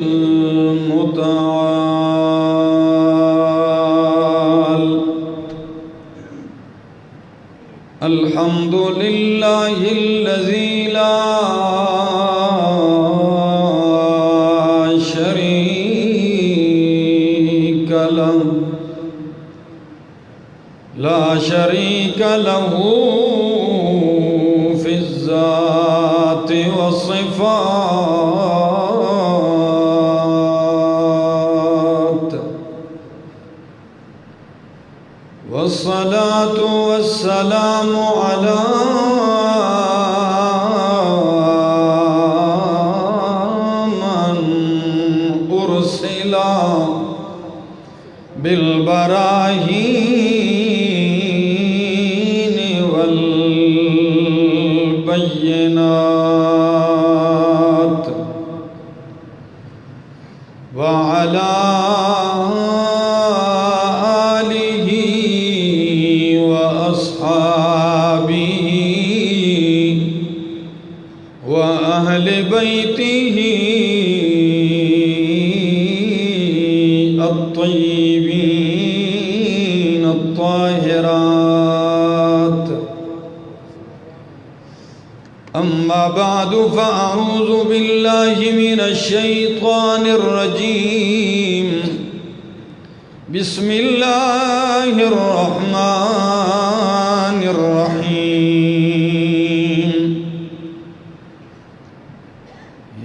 المتعال الحمد لله الذي لا شريك له في الذات والصفات والصلاة والسلام على من أرسل بالبراهين والبينات وعلى آله وأصحابه وأهل بيته الطيبين الطاهرات. أما بعد فأعوذ بالله من الشيطان الرجيم. بسم الله الرحمن الرحيم.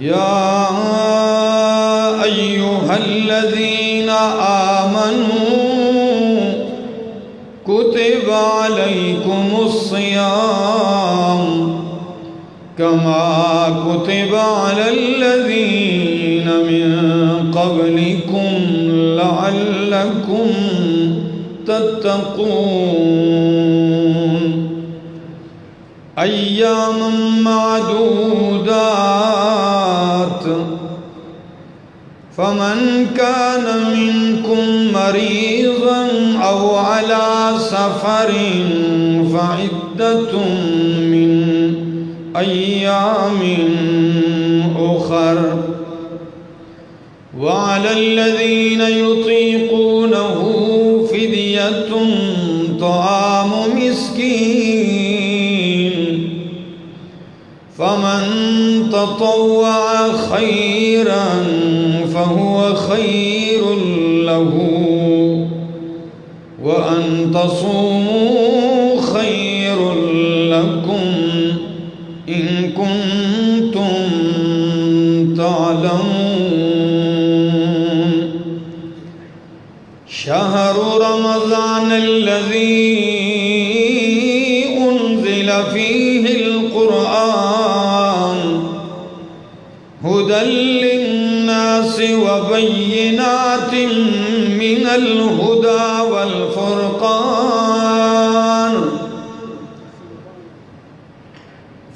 يا أيها الذين آمنوا كتب عليكم الصيام كما كتب على الذين من قبلكم لعلكم تتقون. أياما معدودات. فمن كان منكم مريضا أو على سفر فعدة من أيام أخر. وعلى الذين يطيقونه فدية طعام مسكين. فمن تطوع خيرا فهو خير له وأن تصوموا خير لكم إن كنتم تعلمون. شهر رمضان الذي أنزل فيه القرآن هدى للناس وبينات من الهدى والفرقان.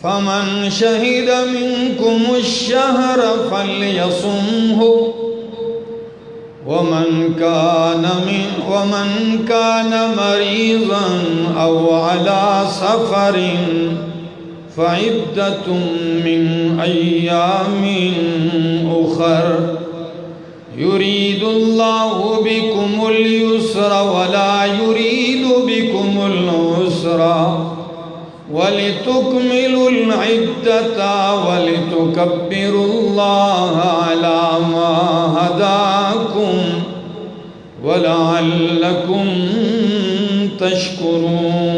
فمن شهد منكم الشهر فليصمه. ومن كان مريضا أو على سفر فعدة من أيام أخر. يريد الله بكم اليسر ولا يريد بكم العسر ولتكملوا العدة ولتكبروا الله على ما هداكم ولعلكم تشكرون.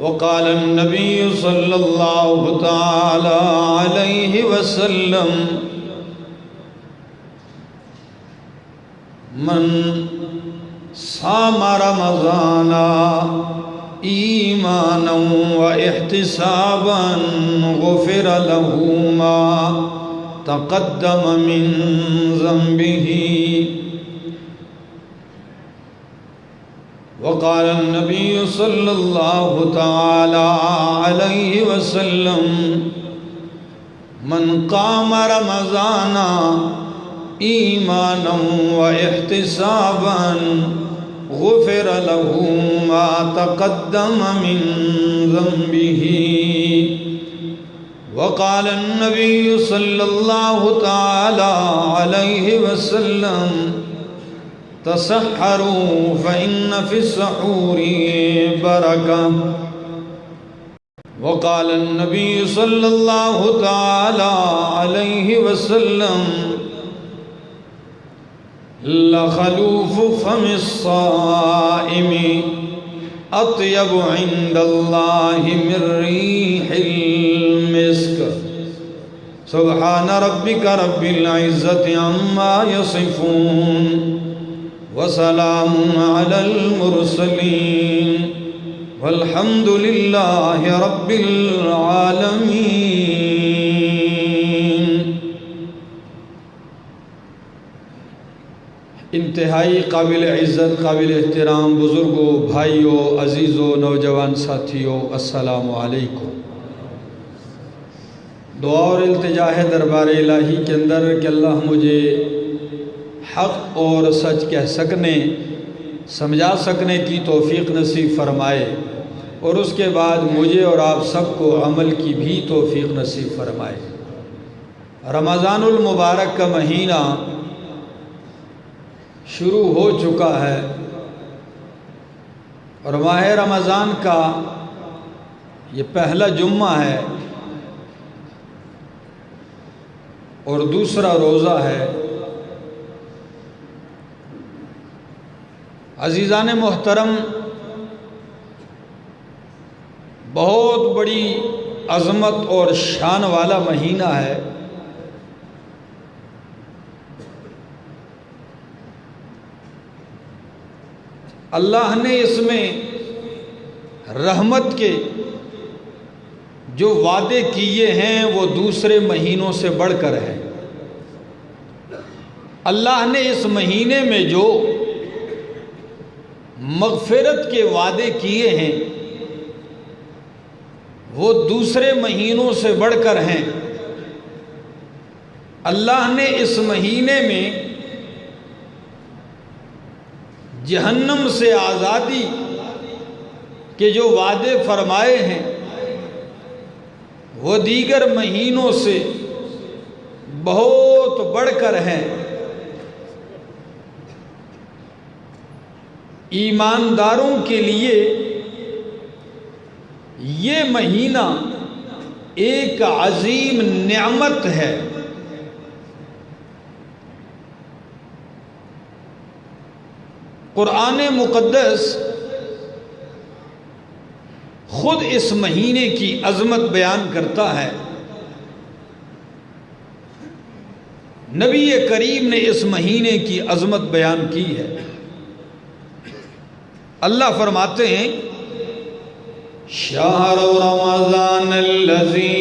وقال النبي صلى الله تعالى عليه وسلم: من صام رمضان ایمانا واحتسابا غفر له ما تقدم من ذنبه. وقال النبي صلى الله تعالى عليه وسلم: من قام رمضان ایمانا واحتسابا غفر له ما تقدم من ذنبه وقال النبي صلى الله تعالى عليه وسلم تسحروا فإن في السحور بركة. وقال النبي صلى الله تعالى عليه وسلم لخلوف فم الصائم أطيب عند الله من ريح المسك. سبحان ربك رب العزة عما يصفون وسلام على المرسلين والحمد لله رب العالمين. انتہائی قابل عزت، قابل احترام بزرگوں، بھائیوں، عزیزوں، نوجوان ساتھیوں، السلام علیکم. دعا اور التجا ہے دربار الہی کے اندر کہ اللہ مجھے حق اور سچ کہہ سکنے، سمجھا سکنے کی توفیق نصیب فرمائے، اور اس کے بعد مجھے اور آپ سب کو عمل کی بھی توفیق نصیب فرمائے. رمضان المبارک کا مہینہ شروع ہو چکا ہے، اور ماہ رمضان کا یہ پہلا جمعہ ہے اور دوسرا روزہ ہے. عزیزان محترم، بہت بڑی عظمت اور شان والا مہینہ ہے. اللہ نے اس میں رحمت کے جو وعدے کیے ہیں وہ دوسرے مہینوں سے بڑھ کر ہیں. اللہ نے اس مہینے میں جو مغفرت کے وعدے کیے ہیں وہ دوسرے مہینوں سے بڑھ کر ہیں. اللہ نے اس مہینے میں جہنم سے آزادی کے جو وعدے فرمائے ہیں وہ دیگر مہینوں سے بہت بڑھ کر ہیں. ایمانداروں کے لیے یہ مہینہ ایک عظیم نعمت ہے. قرآن مقدس خود اس مہینے کی عظمت بیان کرتا ہے. نبی کریم نے اس مہینے کی عظمت بیان کی ہے. اللہ فرماتے ہیں شہر رمضان الذی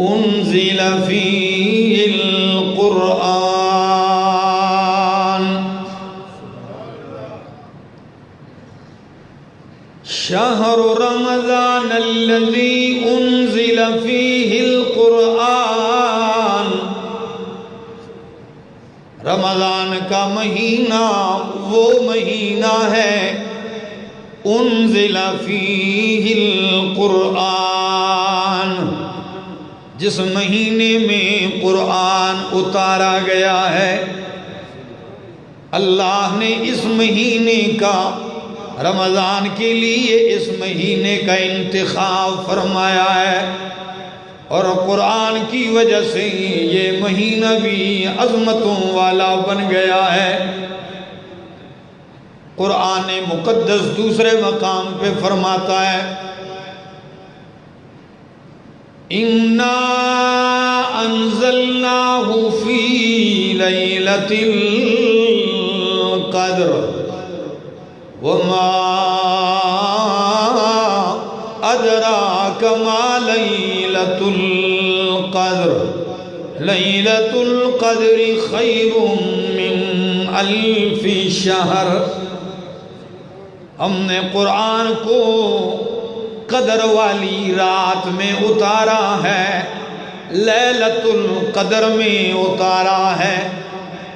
انزل فیہ القرآن. شہر رمضان الذی انزل فیہ القرآن. رمضان کا مہینہ وہ مہینہ ہے انزل فیہ القرآن جس مہینے میں قرآن اتارا گیا ہے. اللہ نے اس مہینے کا، رمضان کے لیے اس مہینے کا انتخاب فرمایا ہے، اور قرآن کی وجہ سے یہ مہینہ بھی عظمتوں والا بن گیا ہے. قرآن مقدس دوسرے مقام پہ فرماتا ہے اِنَّا أَنزَلْنَاهُ فِي لَيْلَةِ الْقَدْرِ وَمَا أَدْرَاكَ مَا لَيْلَةُ الْقَدْرِ لَيْلَةُ الْقَدْرِ خَيْرٌ مِّنْ أَلْفِ شَهْرٍ. ہم نے قرآن کو قدر والی رات میں اتارا ہے، لیلۃ القدر میں اتارا ہے.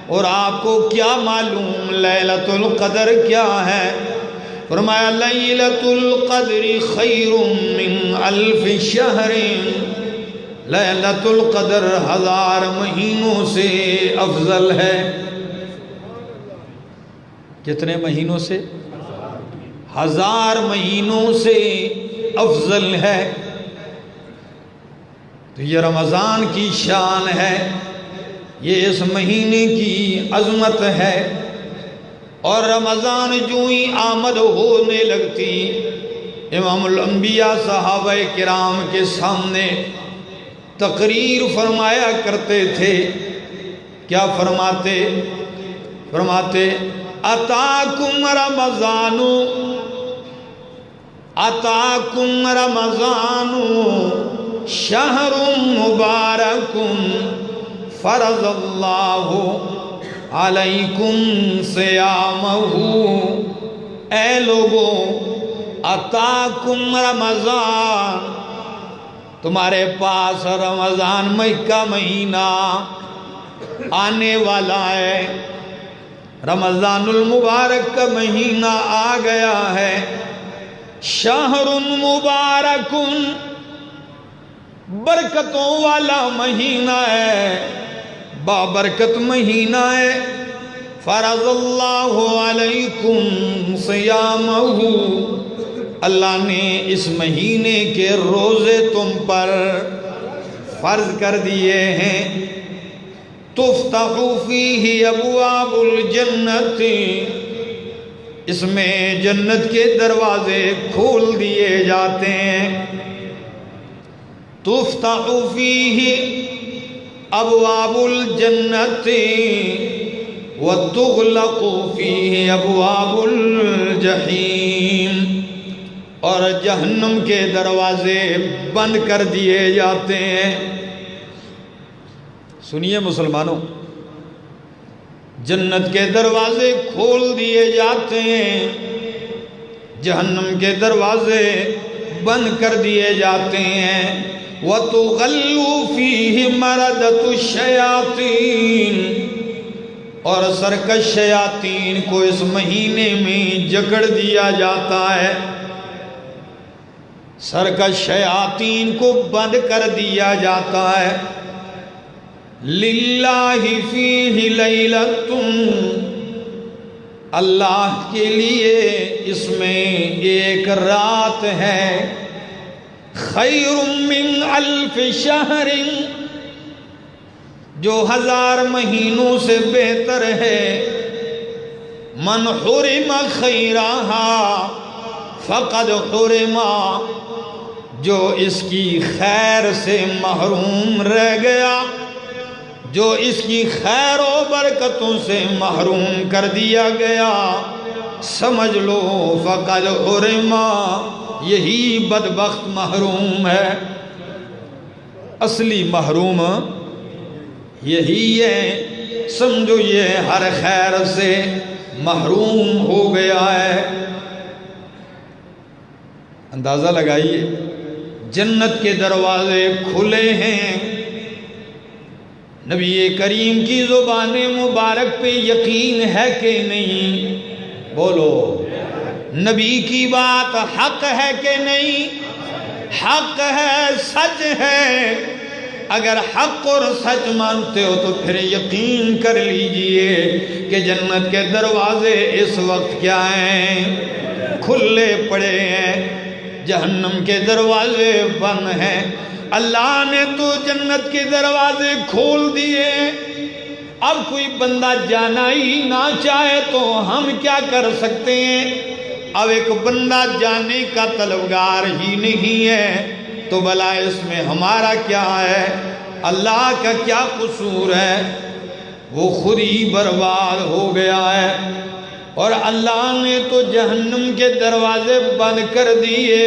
اور آپ کو کیا معلوم لیلۃ القدر کیا ہے؟ فرمایا لیلۃ القدر خیر من الف شہر، لیلۃ القدر 1000 مہینوں سے افضل ہے۔ کتنے مہینوں سے؟ 1000 مہینوں سے افضل ہے۔ تو یہ رمضان کی شان ہے، یہ اس مہینے کی عظمت ہے۔ اور رمضان جو ہی آمد ہونے لگتی، امام الانبیاء صحابہ کرام کے سامنے تقریر فرمایا کرتے تھے۔ کیا فرماتے؟ فرماتے اتاکم رمضان، اتاکم رمضان شہر مبارک فرض اللہ علیکم صیامہ۔ اے لوگو، اتاکم رمضان، تمہارے پاس رمضان کا مہینہ آنے والا ہے، رمضان المبارک کا مہینہ آ گیا ہے۔ شہر مبارک، برکتوں والا مہینہ ہے، بابرکت مہینہ ہے۔ فرض اللہ علیکم صیامہ، اللہ نے اس مہینے کے روزے تم پر فرض کر دیے ہیں۔ تفتح فیہ ابواب الجنت، اس میں جنت کے دروازے کھول دیے جاتے ہیں۔ تفتح فیہ ابواب الجنت وتغلق فیہ ابواب الجحیم، اور جہنم کے دروازے بند کر دیے جاتے ہیں۔ سنیے مسلمانوں، جنت کے دروازے کھول دیے جاتے ہیں، جہنم کے دروازے بند کر دیے جاتے ہیں۔ وَتُغَلُّ فِيهِ مَرَدَةُ الشَّيَاطِينِ، اور سرکش شیاطین کو اس مہینے میں جکڑ دیا جاتا ہے، سرکش شیاطین کو بند کر دیا جاتا ہے۔ للہ فیہ لیلۃ، اللہ کے لیے اس میں ایک رات ہے، خیر من الف شہر، جو 1000 مہینوں سے بہتر ہے۔ من حرم خیرہا فقد حرم، جو اس کی خیر سے محروم رہ گیا، جو اس کی خیر و برکتوں سے محروم کر دیا گیا، سمجھ لو فقد حرم، یہی بدبخت محروم ہے۔ اصلی محروم یہی ہے، سمجھو یہ ہر خیر سے محروم ہو گیا ہے۔ اندازہ لگائیے، جنت کے دروازے کھلے ہیں، نبی کریم کی زبان مبارک پہ یقین ہے کہ نہیں؟ بولو، نبی کی بات حق ہے کہ نہیں؟ حق ہے، سچ ہے۔ اگر حق اور سچ مانتے ہو تو پھر یقین کر لیجئے کہ جنت کے دروازے اس وقت کیا ہیں؟ کھلے پڑے ہیں، جہنم کے دروازے بند ہیں۔ اللہ نے تو جنت کے دروازے کھول دیے، اب کوئی بندہ جانا ہی نہ چاہے تو ہم کیا کر سکتے ہیں؟ اب ایک بندہ جانے کا طلبگار ہی نہیں ہے تو بھلا اس میں ہمارا کیا ہے؟ اللہ کا کیا قصور ہے؟ وہ خود ہی برباد ہو گیا ہے۔ اور اللہ نے تو جہنم کے دروازے بند کر دیے،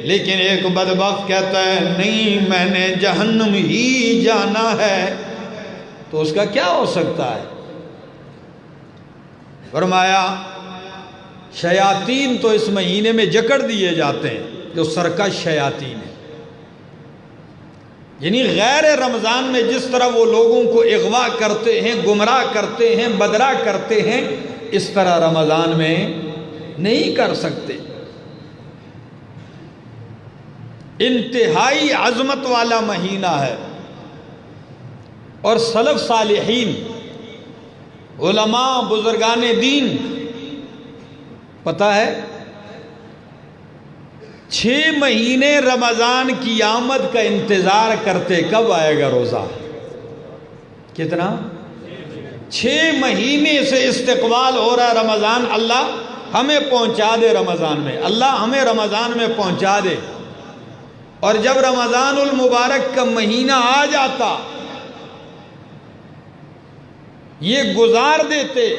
لیکن ایک بدبخت کہتا ہے نہیں، میں نے جہنم ہی جانا ہے، تو اس کا کیا ہو سکتا ہے؟ فرمایا شیاطین تو اس مہینے میں جکڑ دیے جاتے ہیں، جو سرکش شیاطین ہیں، یعنی غیر رمضان میں جس طرح وہ لوگوں کو اغوا کرتے ہیں، گمراہ کرتے ہیں، بدراہ کرتے ہیں، اس طرح رمضان میں نہیں کر سکتے۔ انتہائی عظمت والا مہینہ ہے، اور سلف صالحین، علماء، بزرگان دین، پتہ ہے 6 مہینے رمضان کی آمد کا انتظار کرتے، کب آئے گا روزہ؟ کتنا؟ 6 مہینے سے استقبال ہو رہا ہے رمضان، اللہ ہمیں پہنچا دے رمضان میں، اللہ ہمیں رمضان میں پہنچا دے۔ اور جب رمضان المبارک کا مہینہ آ جاتا، یہ گزار دیتے،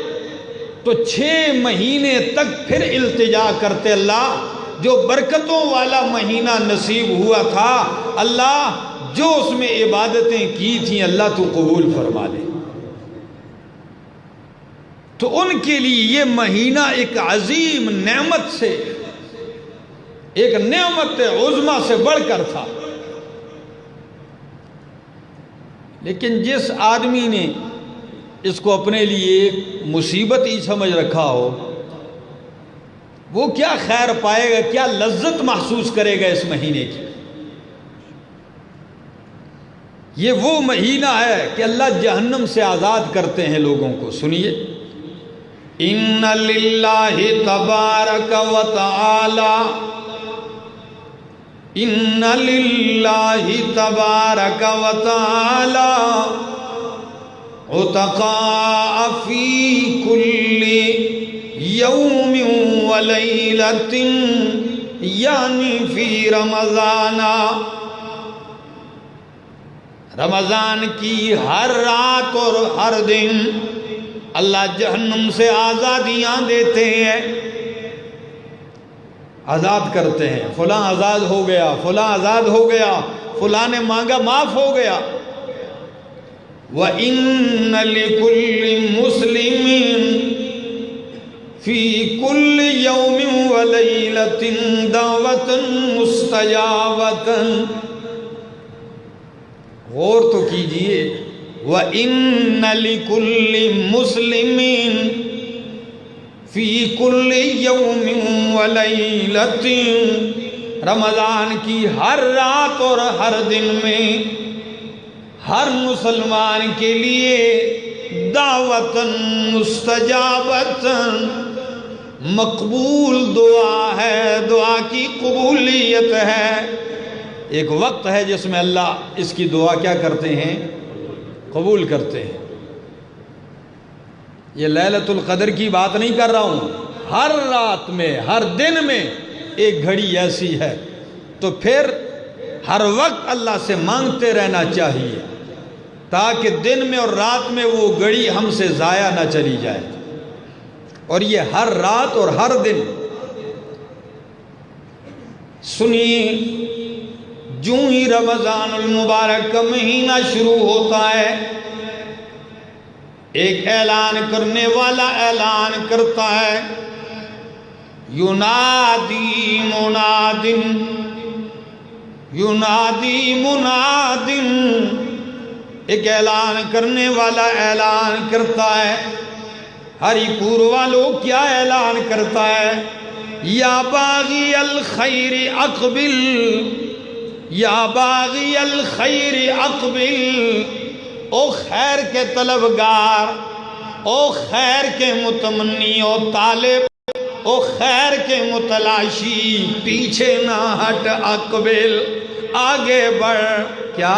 تو 6 مہینے تک پھر التجا کرتے، اللہ جو برکتوں والا مہینہ نصیب ہوا تھا، اللہ جو اس میں عبادتیں کی تھیں، اللہ تو قبول فرما لے۔ تو ان کے لیے یہ مہینہ ایک عظیم نعمت سے، ایک نعمت عظمیٰ سے بڑھ کر تھا۔ لیکن جس آدمی نے اس کو اپنے لیے ایک مصیبت ہی سمجھ رکھا ہو، وہ کیا خیر پائے گا، کیا لذت محسوس کرے گا اس مہینے کی؟ یہ وہ مہینہ ہے کہ اللہ جہنم سے آزاد کرتے ہیں لوگوں کو۔ سنیے، ان للہ تبارک و تعالی، ان للہ تبارک و تعالی عتقاء فی کل یوم و لیلۃ یعنی فی رمضان، رمضان کی ہر رات اور ہر دن اللہ جہنم سے آزادیاں دیتے ہیں، آزاد کرتے ہیں۔ فلاں آزاد ہو گیا، فلاں آزاد ہو گیا، فلاں نے مانگا معاف ہو گیا۔ وَإِنَّ لِكُلِّ مُسْلِمٍ فِي كُلِّ يَوْمٍ وَلَيْلَةٍ دَعْوَةً مُسْتَجَابَةً۔ غور تو کیجئے، وَإِنَّ لِكُلِّ مُسْلِمٍ فِي كُلِّ يَوْمٍ وَلَيْلَةٍ، رمضان کی ہر رات اور ہر دن میں ہر مسلمان کے لیے دعوتاً مستجابتاً، مقبول دعا ہے، دعا کی قبولیت ہے۔ ایک وقت ہے جس میں اللہ اس کی دعا کیا کرتے ہیں؟ قبول کرتے ہیں۔ یہ لیلۃ القدر کی بات نہیں کر رہا ہوں، ہر رات میں، ہر دن میں ایک گھڑی ایسی ہے، تو پھر ہر وقت اللہ سے مانگتے رہنا چاہیے، تاکہ دن میں اور رات میں وہ گھڑی ہم سے ضائع نہ چلی جائے۔ اور یہ ہر رات اور ہر دن۔ سنیے، جو ہی رمضان المبارک کا مہینہ شروع ہوتا ہے، ایک اعلان کرنے والا اعلان کرتا ہے، ینادی منادن، ینادی منادن، ایک اعلان کرنے والا اعلان کرتا ہے۔ ہری پور والوں کیا اعلان کرتا ہے؟ یا باغی الخیر اقبل، یا باغی الخیر اقبل، او خیر کے طلبگار، او خیر کے متمنی، او طالب، او خیر کے متلاشی، پیچھے نہ ہٹ، اقبل، آگے بڑھ۔ کیا؟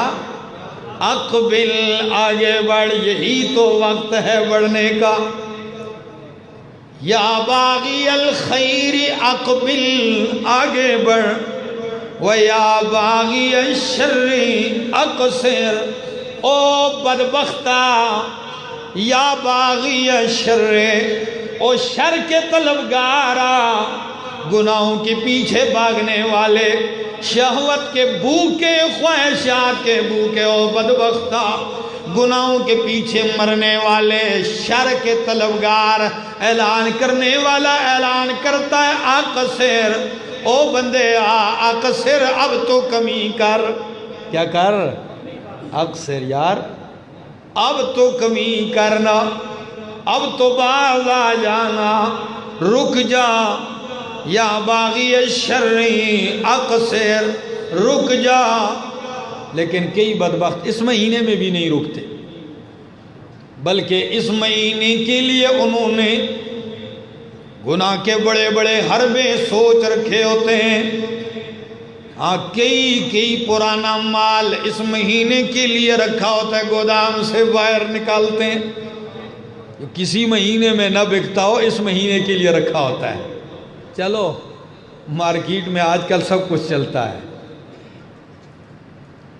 اقبل، آگے بڑھ، یہی تو وقت ہے بڑھنے کا۔ یا باغی الخیر اقبل، آگے بڑھ، وَيَا بَاغِيَ الشَّرِّ اقصر، او بدبختہ، یا باغی الشر، او شر کے طلبگارا، گناہوں کے پیچھے بھاگنے والے، شہوت کے بھوکے، خواہشات کے بھوکے، او بدبختہ، گناہوں کے پیچھے مرنے والے، شر کے طلبگار۔ اعلان کرنے والا اعلان کرتا ہے، اقصر، او بندے اقصر، اب تو کمی کر۔ کیا کر؟ اقصر یار، اب تو کمی کرنا، اب تو باز آ جانا، رک جا، یا باغی الشر اقصر، رک جا۔ لیکن کئی بدبخت اس مہینے میں بھی نہیں رکتے، بلکہ اس مہینے کے لیے انہوں نے گناہ کے بڑے بڑے حربے سوچ رکھے ہوتے ہیں۔ ہاں، کئی پرانا مال اس مہینے کے لیے رکھا ہوتا ہے، گودام سے باہر نکالتے ہیں، جو کسی مہینے میں نہ بکتا ہو اس مہینے کے لیے رکھا ہوتا ہے۔ چلو مارکیٹ میں آج کل سب کچھ چلتا ہے۔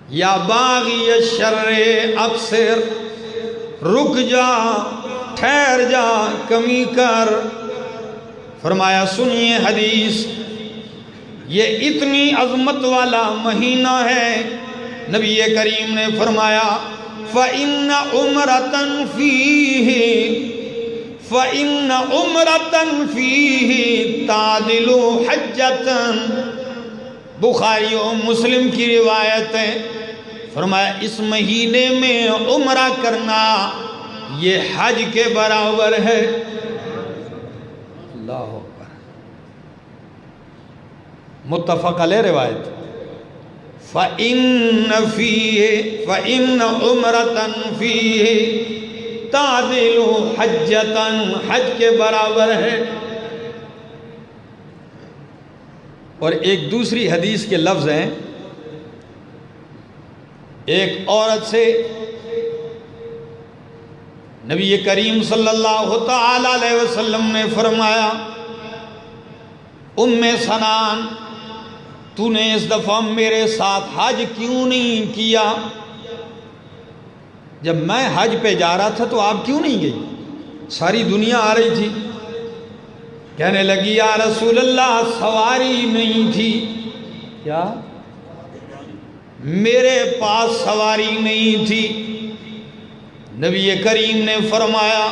یا باغی الشر اقصر، رک جا، ٹھہر جا، کمی کر۔ فرمایا سنیے حدیث، یہ اتنی عظمت والا مہینہ ہے، نبی کریم نے فرمایا فَإِنَّ عُمْرَةً فِيهِ تَعْدِلُ حَجَّةً۔ بخاری و مسلم کی روایت ہے، فرمایا اس مہینے میں عمرہ کرنا یہ حج کے برابر ہے۔ اللہ اکبر، متفق علیہ روایت۔ فَإِنَّ عُمْرَةً فِيهِ تَعْدِلُ حَجَّةً، حج کے برابر ہے۔ اور ایک دوسری حدیث کے لفظ ہیں، ایک عورت سے نبی کریم صلی اللہ تعالی علیہ وسلم نے فرمایا ام سنان، تو نے اس دفعہ میرے ساتھ حج کیوں نہیں کیا؟ جب میں حج پہ جا رہا تھا تو آپ کیوں نہیں گئی؟ ساری دنیا آ رہی تھی۔ کہنے لگی یا رسول اللہ سواری نہیں تھی۔ کیا؟ میرے پاس سواری نہیں تھی۔ نبی کریم نے فرمایا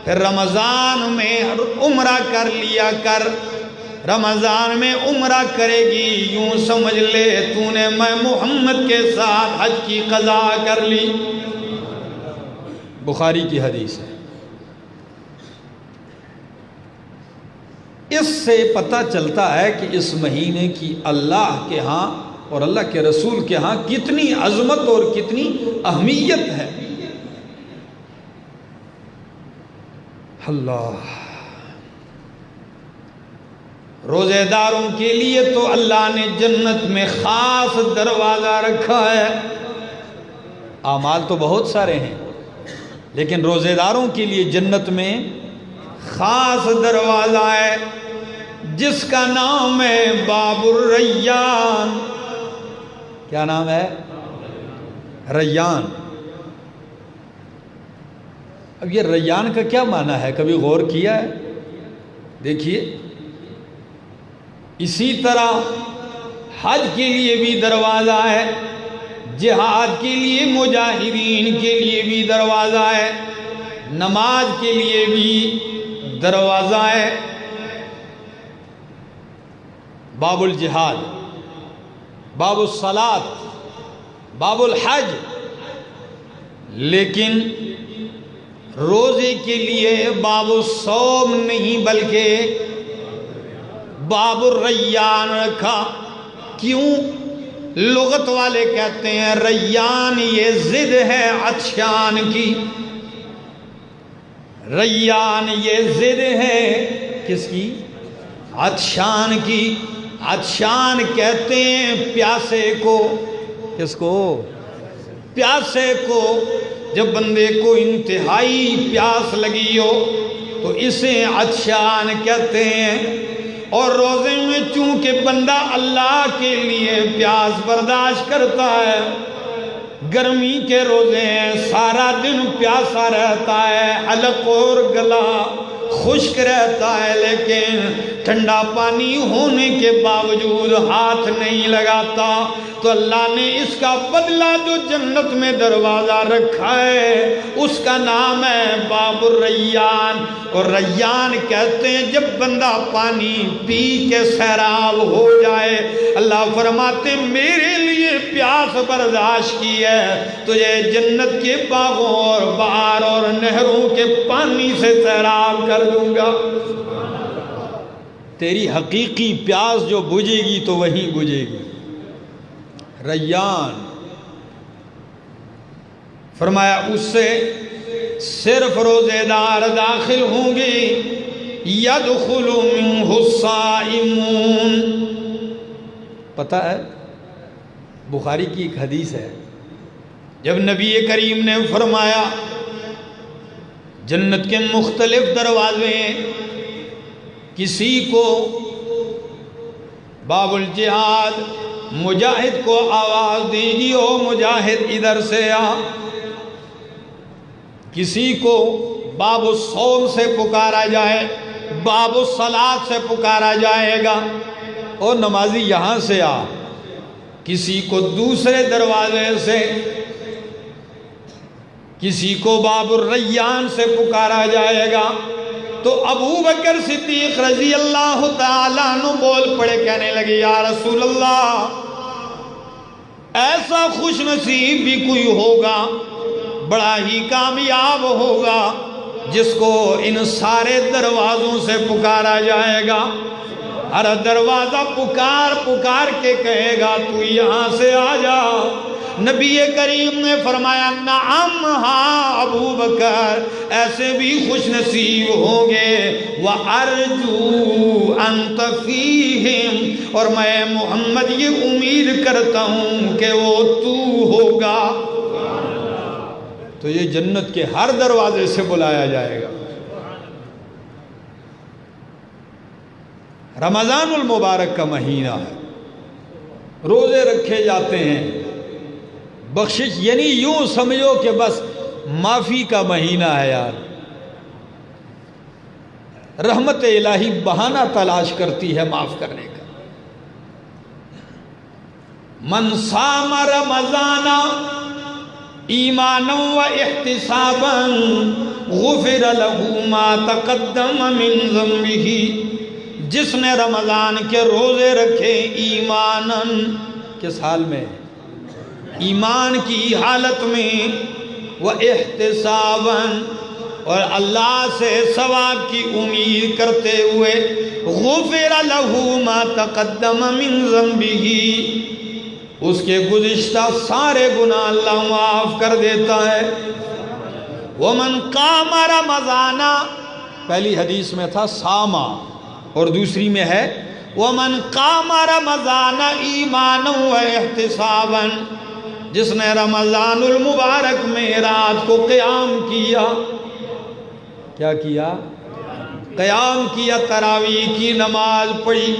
پھر رمضان میں عمرہ کر لیا کر، رمضان میں عمرہ کرے گی یوں سمجھ لے تو نے میں محمد کے ساتھ حج کی قضا کر لی۔ بخاری کی حدیث ہے۔ اس سے پتہ چلتا ہے کہ اس مہینے کی اللہ کے ہاں اور اللہ کے رسول کے ہاں کتنی عظمت اور کتنی اہمیت ہے۔ اللہ، روزے داروں کے لیے تو اللہ نے جنت میں خاص دروازہ رکھا ہے۔ اعمال تو بہت سارے ہیں، لیکن روزے داروں کے لیے جنت میں خاص دروازہ ہے جس کا نام ہے باب الریان۔ کیا نام ہے؟ ریان۔ اب یہ ریان کا کیا معنی ہے؟ کبھی غور کیا ہے؟ دیکھیے، اسی طرح حج کے لیے بھی دروازہ ہے، جہاد کے لیے مجاہدین کے لیے بھی دروازہ ہے، نماز کے لیے بھی دروازہ ہے۔ باب الجہاد، باب الصلاۃ، باب الحج۔ لیکن روزے کے لیے باب الصوم نہیں بلکہ باب الریان رکھا۔ کیوں؟ لغت والے کہتے ہیں ریان یہ ضد ہے عطشان کی۔ ریان یہ ضد ہے کس کی؟ عطشان کی۔ عطشان کہتے ہیں پیاسے کو۔ کس کو؟ پیاسے کو۔ جب بندے کو انتہائی پیاس لگی ہو تو اسے عطشان کہتے ہیں۔ اور روزے میں چونکہ بندہ اللہ کے لیے پیاس برداشت کرتا ہے، گرمی کے روزے ہیں، سارا دن پیاسا رہتا ہے، حلق اور گلا خشک رہتا ہے، لیکن ٹھنڈا پانی ہونے کے باوجود ہاتھ نہیں لگاتا، تو اللہ نے اس کا بدلہ جو جنت میں دروازہ رکھا ہے اس کا نام ہے باب الریان۔ اور ریان کہتے ہیں جب بندہ پانی پی کے سیراب ہو جائے، اللہ فرماتے میرے لیے پیاس برداشت کی ہے، تجھے جنت کے باغوں اور بہار اور نہروں کے پانی سے سیراب کر دوں گا۔ تیری حقیقی پیاس جو بجھے گی تو وہیں بجھے گی۔ ریان فرمایا اس سے صرف روزے دار داخل ہوں گے، یدخل منہ الصائمون۔ پتہ ہے بخاری کی ایک حدیث ہے، جب نبی کریم نے فرمایا جنت کے مختلف دروازے ہیں، کسی کو باب الجہاد مجاہد کو آواز دیجیے، او مجاہد ادھر سے آ۔ کسی کو باب الصوم سے پکارا جائے، باب الصلاۃ سے پکارا جائے گا، او نمازی یہاں سے آ۔ کسی کو دوسرے دروازے سے، کسی کو باب الریان سے پکارا جائے گا۔ تو ابو بکر صدیق رضی اللہ تعالیٰ عنہ بول پڑے، کہنے لگے یا رسول اللہ، ایسا خوش نصیب بھی کوئی ہوگا، بڑا ہی کامیاب ہوگا، جس کو ان سارے دروازوں سے پکارا جائے گا۔ ہر دروازہ پکار پکار کے کہے گا تو یہاں سے آ جا۔ نبی کریم نے فرمایا نعم ہاں ابو بکر، ایسے بھی خوش نصیب ہوں گے، وَأَرْجُو أَنْتَ فِيهِمْ، اور میں محمد یہ امید کرتا ہوں کہ وہ تو ہوگا۔ تو یہ جنت کے ہر دروازے سے بلایا جائے گا۔ رمضان المبارک کا مہینہ ہے، روزے رکھے جاتے ہیں، بخشش یعنی یوں سمجھو کہ بس معافی کا مہینہ ہے یار، رحمت الہی بہانہ تلاش کرتی ہے معاف کرنے کا۔ من صام رمضان ایمانا و احتسابا غفر له ما تقدم من ذنبہ، جس نے رمضان کے روزے رکھے ایماناً، کس حال میں؟ ایمان کی حالت میں، وہ احتساباً، اور اللہ سے ثواب کی امید کرتے ہوئے، غفر له ما تقدم من ذنبہ، اس کے گزشتہ سارے گناہ اللہ معاف کر دیتا ہے۔ ومن قام رمضان، پہلی حدیث میں تھا ساما، اور دوسری میں ہے ومن قام رمضان ایمانا و احتسابا، جس نے رمضان المبارک میں رات کو قیام کیا، کیا کیا؟ قیام کیا، تراویح کی نماز پڑھی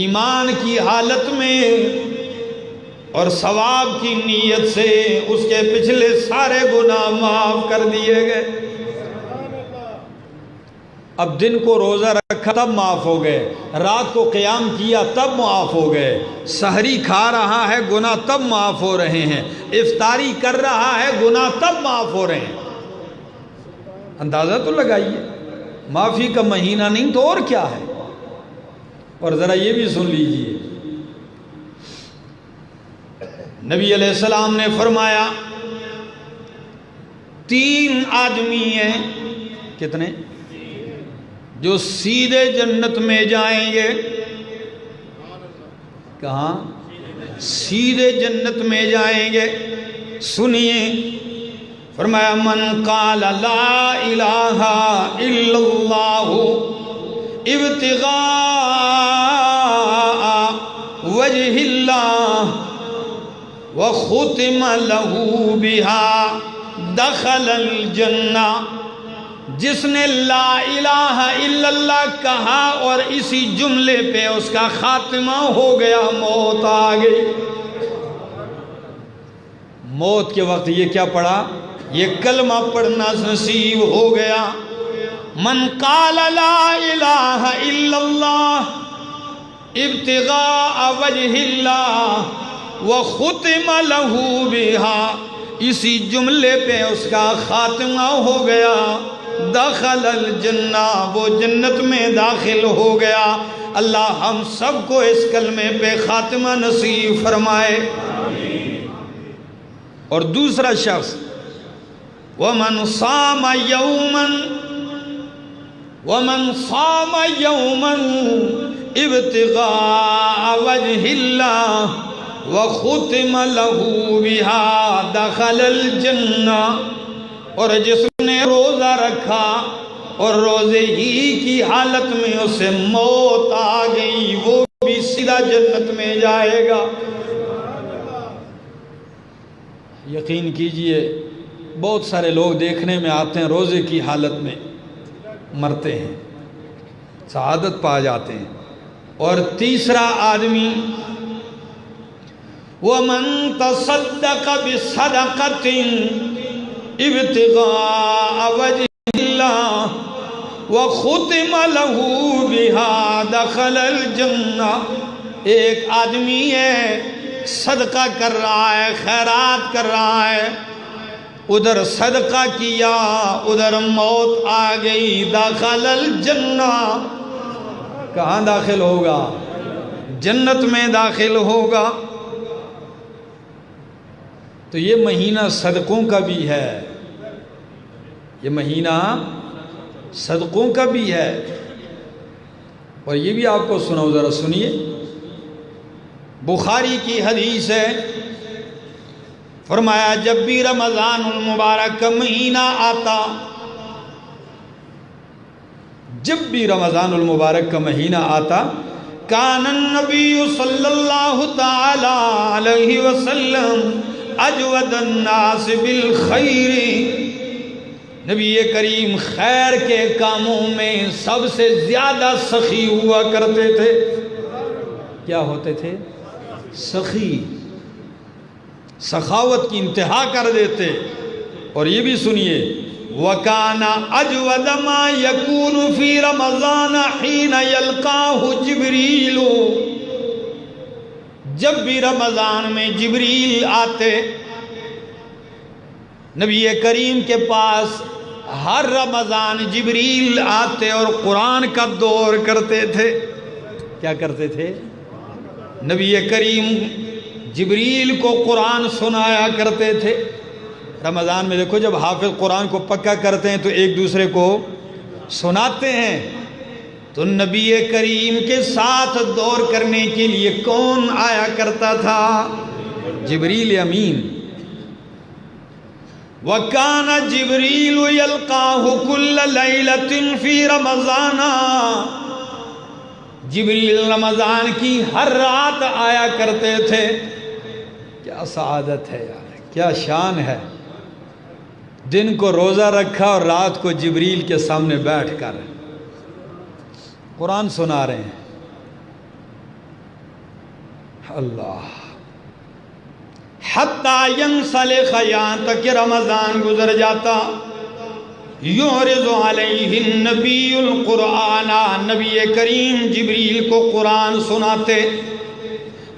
ایمان کی حالت میں اور ثواب کی نیت سے، اس کے پچھلے سارے گناہ معاف کر دیے گئے۔ اب دن کو روزہ رکھا تب معاف ہو گئے، رات کو قیام کیا تب معاف ہو گئے، سحری کھا رہا ہے گناہ تب معاف ہو رہے ہیں، افطاری کر رہا ہے گناہ تب معاف ہو رہے ہیں۔ اندازہ تو لگائیے، معافی کا مہینہ نہیں تو اور کیا ہے۔ اور ذرا یہ بھی سن لیجئے، نبی علیہ السلام نے فرمایا 3 آدمی ہیں، کتنے؟ جو سیدھے جنت میں جائیں گے۔ کہاں؟ سیدھے جنت میں جائیں گے۔ سنیے، فرمایا من قال لا الہ الا اللہ ابتغاء وجہ اللہ وختم له بها دخل الجنہ، جس نے لا الہ الا اللہ کہا اور اسی جملے پہ اس کا خاتمہ ہو گیا، موت آ گئی، موت کے وقت یہ کیا پڑھا؟ یہ کلمہ پڑھنا نصیب ہو گیا۔ من قال لا الہ الا اللہ ابتغاء وجہ اللہ وختم له بها، اسی جملے پہ اس کا خاتمہ ہو گیا، دخل الجنہ، وہ جنت میں داخل ہو گیا۔ اللہ ہم سب کو اس کلمے پہ خاتمہ نصیب فرمائے۔ اور دوسرا شخص وَمَنْ صَامَ يَوْمًا ومن صام یوما ابتغاء وجہ اللہ وختم له بها دخل الجنہ، اور جس نے روزہ رکھا اور روزے ہی کی حالت میں اسے موت آ گئی، وہ بھی سیدھا جنت میں جائے گا۔ یقین کیجئے بہت سارے لوگ دیکھنے میں آتے ہیں روزے کی حالت میں مرتے ہیں، سعادت پا جاتے ہیں۔ اور تیسرا آدمی وَمَن تَصَدَّقَ بِصَدَقَةٍ ابْتِغَاءَ وَجْهِ اللَّهِ وَخُتِمَ لَهُ بِهَا دَخَلَ الْجَنَّةِ، ایک آدمی ہے صدقہ کر رہا ہے، خیرات کر رہا ہے، ادھر صدقہ کیا ادھر موت آ گئی، دخل الجنہ، کہاں داخل ہوگا؟ جنت میں داخل ہوگا۔ تو یہ مہینہ صدقوں کا بھی ہے، یہ مہینہ صدقوں کا بھی ہے۔ اور یہ بھی آپ کو سناؤ، ذرا سنیے، بخاری کی حدیث ہے، فرمایا جب بھی رمضان المبارک کا مہینہ آتا، جب بھی رمضان المبارک کا مہینہ آتا، کان النبی صلی اللہ تعالی علیہ وسلم اجود الناس بالخیر، نبی کریم خیر کے کاموں میں سب سے زیادہ سخی ہوا کرتے تھے۔ کیا ہوتے تھے؟ سخی، سخاوت کی انتہا کر دیتے۔ اور یہ بھی سنیے، وَكَانَ أَجْوَدَ مَا يَكُونُ فِي رَمَضَانَ حِينَ يَلْقَاهُ جِبْرِيلُ، جب بھی رمضان میں جبریل آتے نبی کریم کے پاس، ہر رمضان جبریل آتے اور قرآن کا دور کرتے تھے۔ کیا کرتے تھے؟ نبی کریم جبریل کو قرآن سنایا کرتے تھے۔ رمضان میں دیکھو جب حافظ قرآن کو پکا کرتے ہیں تو ایک دوسرے کو سناتے ہیں، تو نبی کریم کے ساتھ دور کرنے کے لیے کون آیا کرتا تھا؟ جبریل امین۔ وَكَانَ جِبْرِيلُ يَلْقَاهُ كُلَّ لَيْلَةٍ فِي رَمَضَانَ، جبریل رمضان کی ہر رات آیا کرتے تھے۔ کیا سعادت ہے یار، کیا شان ہے، دن کو روزہ رکھا اور رات کو جبریل کے سامنے بیٹھ کر قرآن سنا رہے ہیں۔ اللہ، حتیٰ ینسلخ، یہاں تک کہ رمضان گزر جاتا، یعرض علیہ النبی القرآن، نبی کریم جبریل کو قرآن سناتے۔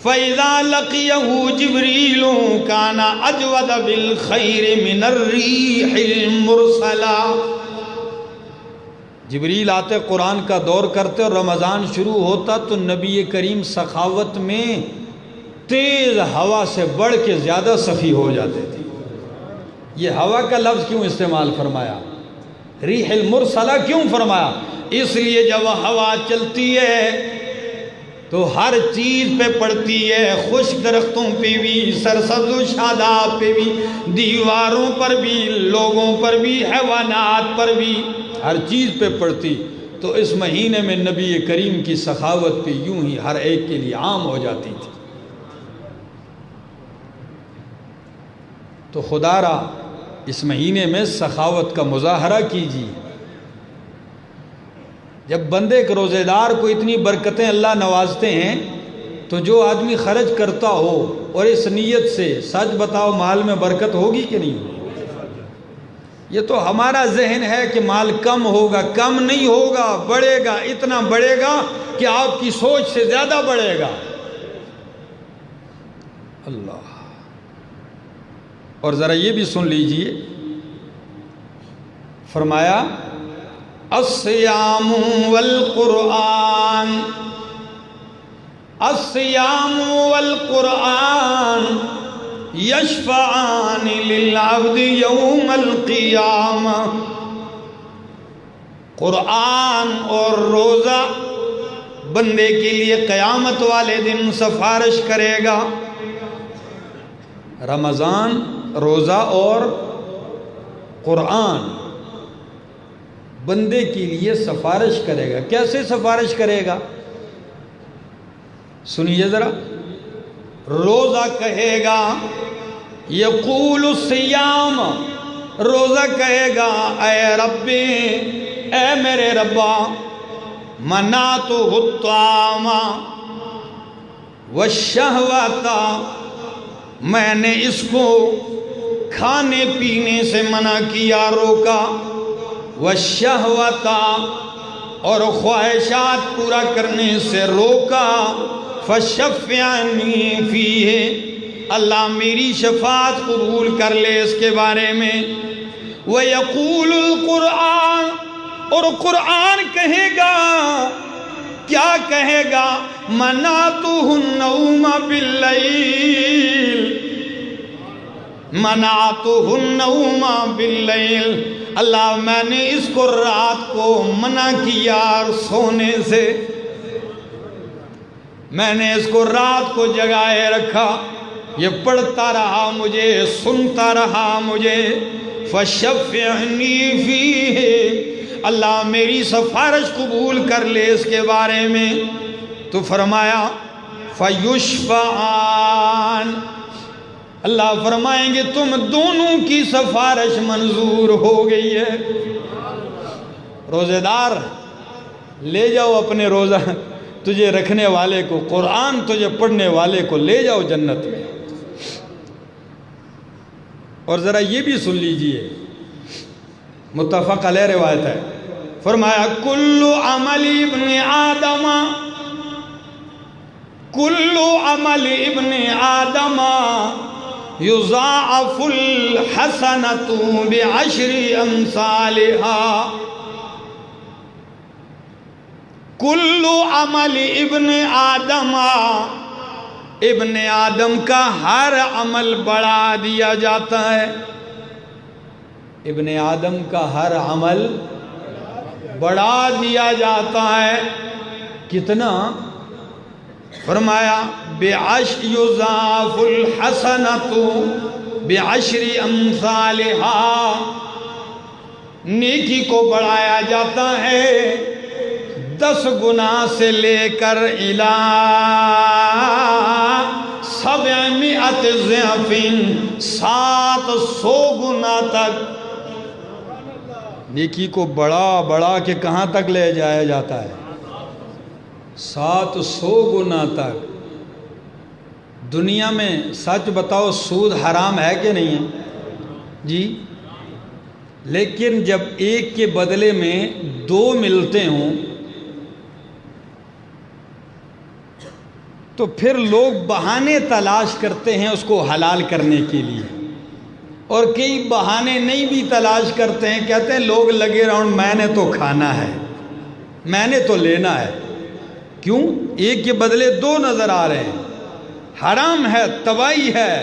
فَإِذَا لَقِيَهُ جِبْرِيلُ كَانَ أَجْوَدَ بِالْخَيْرِ مِنَ الرِّيحِ الْمُرْسَلَةِ، جبریل آتے قرآن کا دور کرتے اور رمضان شروع ہوتا تو نبی کریم سخاوت میں تیز ہوا سے بڑھ کے زیادہ سخی ہو جاتے تھے۔ یہ ہوا کا لفظ کیوں استعمال فرمایا؟ ریح المرسلہ کیوں فرمایا؟ اس لیے جب ہوا چلتی ہے تو ہر چیز پہ پڑتی ہے، خشک درختوں پہ بھی، سرسبز و شاداب پہ بھی، دیواروں پر بھی، لوگوں پر بھی، حیوانات پر بھی، ہر چیز پہ پڑتی۔ تو اس مہینے میں نبی کریم کی سخاوت پہ یوں ہی ہر ایک کے لیے عام ہو جاتی تھی۔ تو خدا را اس مہینے میں سخاوت کا مظاہرہ کیجیے۔ جب بندے کے روزے دار کو اتنی برکتیں اللہ نوازتے ہیں تو جو آدمی خرچ کرتا ہو اور اس نیت سے، سچ بتاؤ مال میں برکت ہوگی کہ نہیں ہوگی؟ یہ تو ہمارا ذہن ہے کہ مال کم ہوگا، کم نہیں ہوگا، بڑھے گا، اتنا بڑھے گا کہ آپ کی سوچ سے زیادہ بڑھے گا۔ اللہ، اور ذرا یہ بھی سن لیجئے، فرمایا الصیام والقرآن، الصیام والقرآن یشفعان للعبد یوم القیامہ، قرآن اور روزہ بندے کے لیے قیامت والے دن سفارش کرے گا۔ رمضان، روزہ اور قرآن بندے کے لیے سفارش کرے گا۔ کیسے سفارش کرے گا؟ سنیے ذرا۔ روزہ کہے گا یقول الصیام، روزہ کہے گا اے ربی، اے میرے ربا، منعتہ الطعام والشہوۃ، میں نے اس کو کھانے پینے سے منع کیا، روکا، والشہوۃ، اور خواہشات پورا کرنے سے روکا، فشفعنی فیہ، اللہ میری شفاعت قبول کر لے اس کے بارے میں۔ وَيَقُولُ الْقُرْآنُ، اور قرآن کہے گا، کیا کہے گا؟ مَنَعْتُهُ النَّوْمَ بِاللَّيْلِ، مَنَعْتُهُ النَّوْمَ بِاللَّيْلِ، اللہ میں نے اس کو رات کو منع کیا سونے سے، میں نے اس کو رات کو جگائے رکھا، یہ پڑھتا رہا مجھے، سنتا رہا مجھے، فشفعنی فیہ، اللہ میری سفارش قبول کر لے اس کے بارے میں۔ تو فرمایا فیشفعان، اللہ فرمائیں گے تم دونوں کی سفارش منظور ہو گئی ہے۔ روزے دار لے جاؤ اپنے روزہ تجھے رکھنے والے کو، قرآن تجھے پڑھنے والے کو لے جاؤ جنت میں۔ اور ذرا یہ بھی سن لیجئے، متفق علیہ روایت ہے، فرمایا کل عمل ابن آدم، کل عمل ابن آدم یضاعف الحسنۃ بعشر امثالها، کل عمل ابن آدم، ابن آدم کا ہر عمل بڑھا دیا جاتا ہے، ابن آدم کا ہر عمل بڑھا دیا جاتا ہے۔ کتنا؟ فرمایا یضاعف الحسنۃ بعشر امثالها، نیکی کو بڑھایا جاتا ہے 10 گنا سے لے کر الی 700 ضعف، 700 گنا تک نیکی کو بڑھا کے کہاں تک لے جایا جاتا ہے؟ 700 گنا تک۔ دنیا میں سچ بتاؤ سود حرام ہے کہ نہیں ہے جی؟ لیکن جب ایک کے بدلے میں 2 ملتے ہوں تو پھر لوگ بہانے تلاش کرتے ہیں اس کو حلال کرنے کے لیے، اور کئی بہانے نہیں بھی تلاش کرتے ہیں، کہتے ہیں لوگ لگے راؤنڈ میں نے تو کھانا ہے، میں نے تو لینا ہے۔ کیوں؟ ایک کے بدلے 2 نظر آ رہے ہیں، حرام ہے، تباہی ہے۔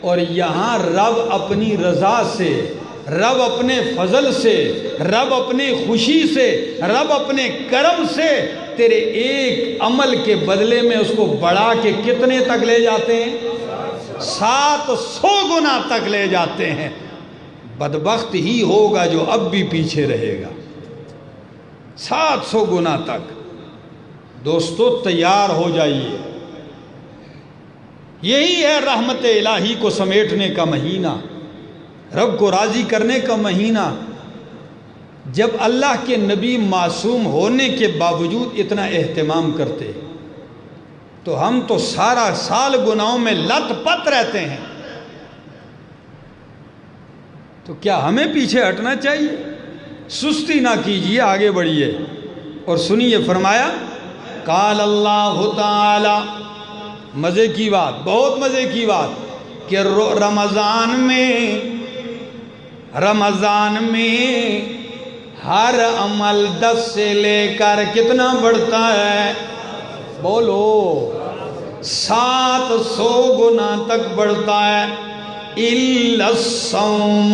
اور یہاں رب اپنی رضا سے، رب اپنے فضل سے، رب اپنی خوشی سے، رب اپنے کرم سے تیرے ایک عمل کے بدلے میں اس کو بڑھا کے کتنے تک لے جاتے ہیں؟ 700 گنا تک لے جاتے ہیں۔ بدبخت ہی ہوگا جو اب بھی پیچھے رہے گا۔ 700 گنا تک۔ دوستو تیار ہو جائیے، یہی ہے رحمت الہی کو سمیٹنے کا مہینہ، رب کو راضی کرنے کا مہینہ۔ جب اللہ کے نبی معصوم ہونے کے باوجود اتنا اہتمام کرتے تو ہم تو سارا سال گناہوں میں لت پت رہتے ہیں، تو کیا ہمیں پیچھے ہٹنا چاہیے؟ سستی نہ کیجیے، آگے بڑھیے۔ اور سنیے، فرمایا قال اللہ تعالی، مزے کی بات، بہت مزے کی بات، کہ رمضان میں ہر عمل 10 سے لے کر کتنا بڑھتا ہے؟ بولو 700 گنا تک بڑھتا ہے۔ الا الصوم،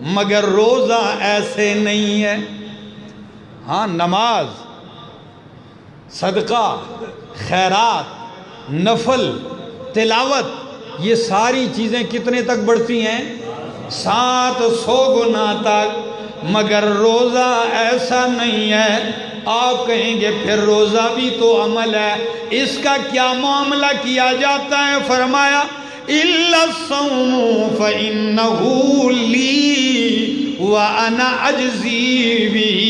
مگر روزہ ایسے نہیں ہے۔ ہاں، نماز، صدقہ، خیرات، نفل، تلاوت، یہ ساری چیزیں کتنے تک بڑھتی ہیں؟ 700 گنا تک، مگر روزہ ایسا نہیں ہے۔ آپ کہیں گے پھر روزہ بھی تو عمل ہے، اس کا کیا معاملہ کیا جاتا ہے؟ فرمایا إِلَّا الصَّوْمُ فَإِنَّهُ لِي وَأَنَا أَجْزِي بِهِ۔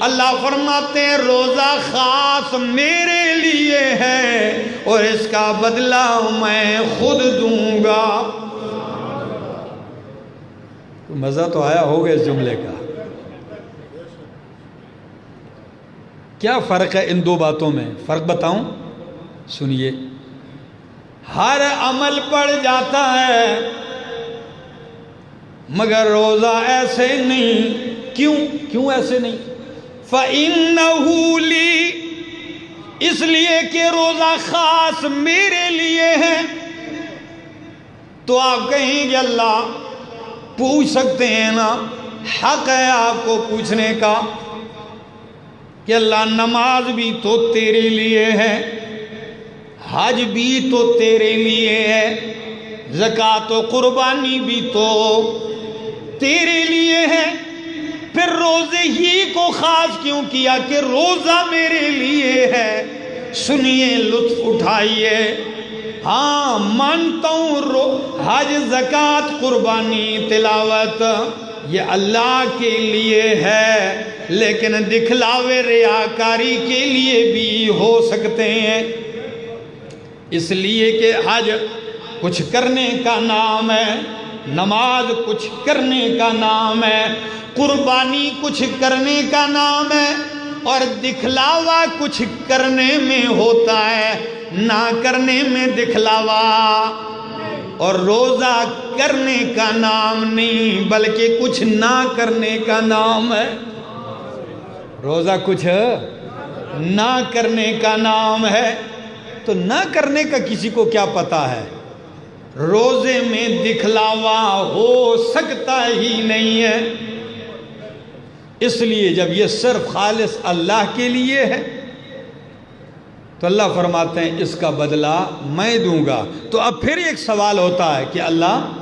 اللہ فرماتے ہیں روزہ خاص میرے لیے ہے اور اس کا بدلہ میں خود دوں گا۔ مزہ تو آیا ہوگا اس جملے کا۔ کیا فرق ہے ان دو باتوں میں؟ فرق بتاؤں؟ سنیے، ہر عمل پڑ جاتا ہے مگر روزہ ایسے نہیں۔ کیوں ایسے نہیں؟ فَإِنَّهُ لِي، اس لیے کہ روزہ خاص میرے لیے ہے۔ تو آپ کہیں گے اللہ پوچھ سکتے ہیں نا، حق ہے آپ کو پوچھنے کا کہ اللہ نماز بھی تو تیرے لیے ہے، حج بھی تو تیرے لیے ہے، زکوٰۃ و قربانی بھی تو تیرے لیے ہے، پھر روزے ہی کو خاص کیوں کیا کہ روزہ میرے لیے ہے؟ سنیے، لطف اٹھائیے۔ ہاں مانتا ہوں حج، زکوٰۃ، قربانی، تلاوت یہ اللہ کے لیے ہے، لیکن دکھلاوے ریاکاری کے لیے بھی ہو سکتے ہیں۔ اس لیے کہ حج کچھ کرنے کا نام ہے، نماز کچھ کرنے کا نام ہے، قربانی کچھ کرنے کا نام ہے، اور دکھلاوا کچھ کرنے میں ہوتا ہے، نہ کرنے میں دکھلاوا۔ اور روزہ کرنے کا نام نہیں بلکہ کچھ نہ کرنے کا نام ہے۔ روزہ کچھ نہ کرنے کا نام ہے، تو نہ کرنے کا کسی کو کیا پتا ہے؟ روزے میں دکھلاوا ہو سکتا ہی نہیں ہے۔ اس لیے جب یہ صرف خالص اللہ کے لیے ہے تو اللہ فرماتے ہیں اس کا بدلہ میں دوں گا۔ تو اب پھر ایک سوال ہوتا ہے کہ اللہ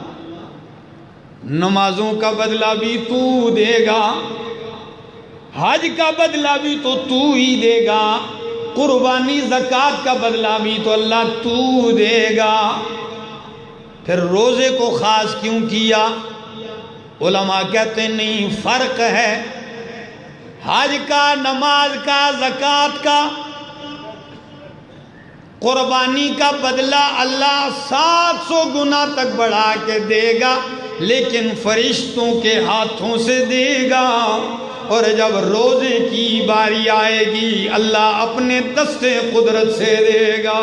نمازوں کا بدلہ بھی تو دے گا، حج کا بدلہ بھی تو ہی دے گا، قربانی زکوٰۃ کا بدلہ بھی تو اللہ تو دے گا، پھر روزے کو خاص کیوں کیا؟ علماء کہتے ہیں نہیں، فرق ہے حج کا، نماز کا، زکوٰۃ کا، قربانی کا بدلہ اللہ 700 گنا تک بڑھا کے دے گا، لیکن فرشتوں کے ہاتھوں سے دے گا۔ اور جب روزے کی باری آئے گی اللہ اپنے دستے قدرت سے دے گا۔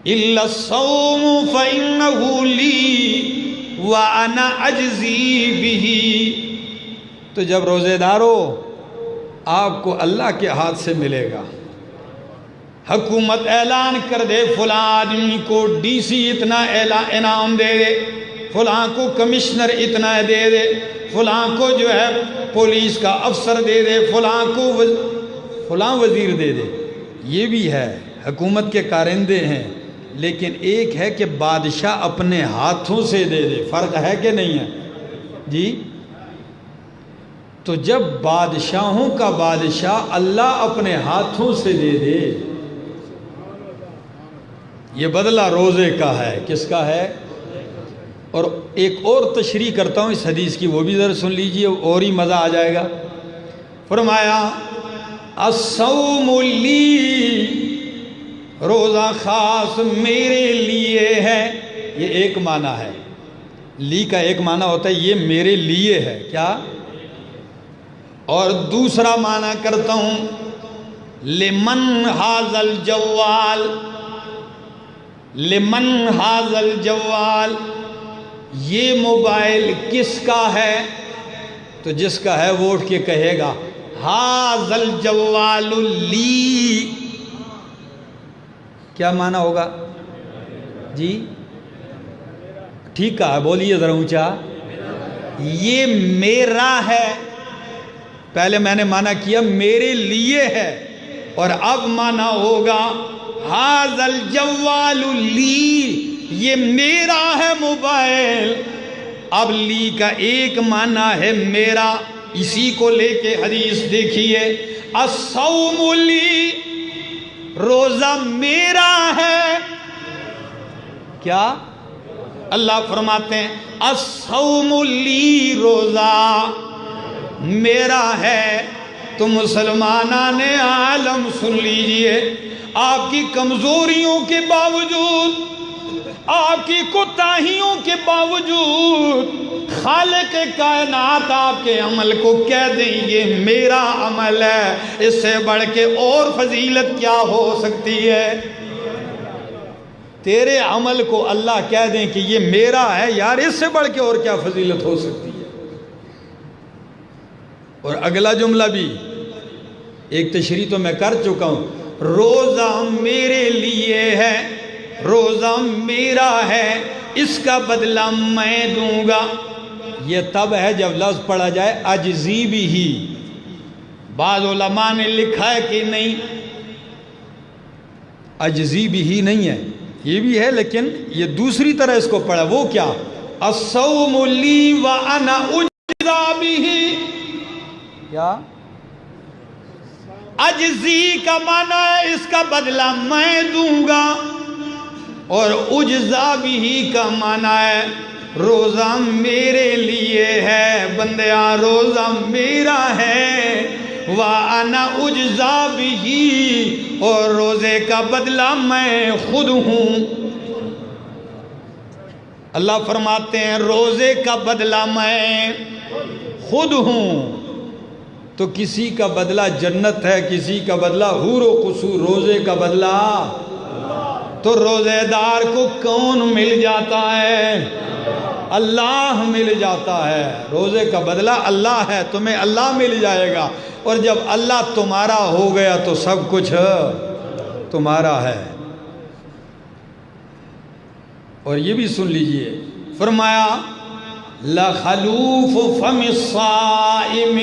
إِلَّا الصَّوْمُ فَإِنَّهُ لِي وَأَنَا أَجْزِي بِهِ۔ تو جب روزے دارو آپ کو اللہ کے ہاتھ سے ملے گا، حکومت اعلان کر دے فلاں آدمی کو ڈی سی اتنا انعام دے دے، فلاں کو کمشنر اتنا دے دے، فلاں کو جو ہے پولیس کا افسر دے دے، فلاں کو فلاں وزیر دے دے، یہ بھی ہے، حکومت کے کارندے ہیں، لیکن ایک ہے کہ بادشاہ اپنے ہاتھوں سے دے دے۔ فرق ہے کہ نہیں ہے جی؟ تو جب بادشاہوں کا بادشاہ اللہ اپنے ہاتھوں سے دے دے، یہ بدلہ روزے کا ہے۔ کس کا ہے؟ اور ایک اور تشریح کرتا ہوں اس حدیث کی، وہ بھی ذرا سن لیجئے اور ہی مزہ آ جائے گا۔ فرمایا الصوم لی، روزہ خاص میرے لیے ہے، یہ ایک معنی ہے۔ لی کا ایک معنی ہوتا ہے یہ میرے لیے ہے، کیا؟ اور دوسرا معنی کرتا ہوں لمن ھذا الجوال، لمن ھذا الجوال، یہ موبائل کس کا ہے؟ تو جس کا ہے وہ اٹھ کے کہے گا ھذا الجوال لی۔ کیا معنی ہوگا جی؟ ٹھیک کہا، بولیے ذرا اونچا، یہ میرا ہے۔ پہلے میں نے معنی کیا میرے لیے ہے، اور اب معنی ہوگا ھذا الجوال لی، یہ میرا ہے موبائل۔ اب لی کا ایک معنی ہے میرا، اسی کو لے کے حدیث دیکھیے، الصوم لی، روزہ میرا ہے۔ کیا؟ اللہ فرماتے ہیں الصوم لی، روزہ میرا ہے۔ تو مسلمانان عالم سن لیجئے، آپ کی کمزوریوں کے باوجود، آپ کی کوتاہیوں کے باوجود، خالق کائنات آپ کے عمل کو کہہ دیں یہ میرا عمل ہے، اس سے بڑھ کے اور فضیلت کیا ہو سکتی ہے؟ تیرے عمل کو اللہ کہہ دیں کہ یہ میرا ہے، یار اس سے بڑھ کے اور کیا فضیلت ہو سکتی ہے؟ اور اگلا جملہ بھی ایک تشریح تو میں کر چکا ہوں، روزہ میرے لیے ہے، روزہ میرا ہے، اس کا بدلہ میں دوں گا۔ یہ تب ہے جب لفظ پڑھا جائے اجزی بھی۔ بعض علماء نے لکھا ہے کہ نہیں، اجزی بھی نہیں ہے، یہ بھی ہے لیکن یہ دوسری طرح اس کو پڑھا۔ وہ کیا؟ الصوم لی وانا اجزی بھی۔ کیا؟ اجزی کا معنی ہے اس کا بدلہ میں دوں گا، اور اجزا بھی کا معنی ہے روزہ میرے لیے ہے، بندیاں روزہ میرا ہے، وَأَنَا اُجْزَا بِهِ، اور روزے کا بدلہ میں خود ہوں۔ اللہ فرماتے ہیں روزے کا بدلہ میں خود ہوں۔ تو کسی کا بدلہ جنت ہے، کسی کا بدلہ حور و قصور، روزے کا بدلہ تو روزے دار کو کون مل جاتا ہے؟ اللہ مل جاتا ہے۔ روزے کا بدلہ اللہ ہے، تمہیں اللہ مل جائے گا، اور جب اللہ تمہارا ہو گیا تو سب کچھ تمہارا ہے۔ اور یہ بھی سن لیجئے، فرمایا لَخَلُوفُ فَمِ الصَّائِمِ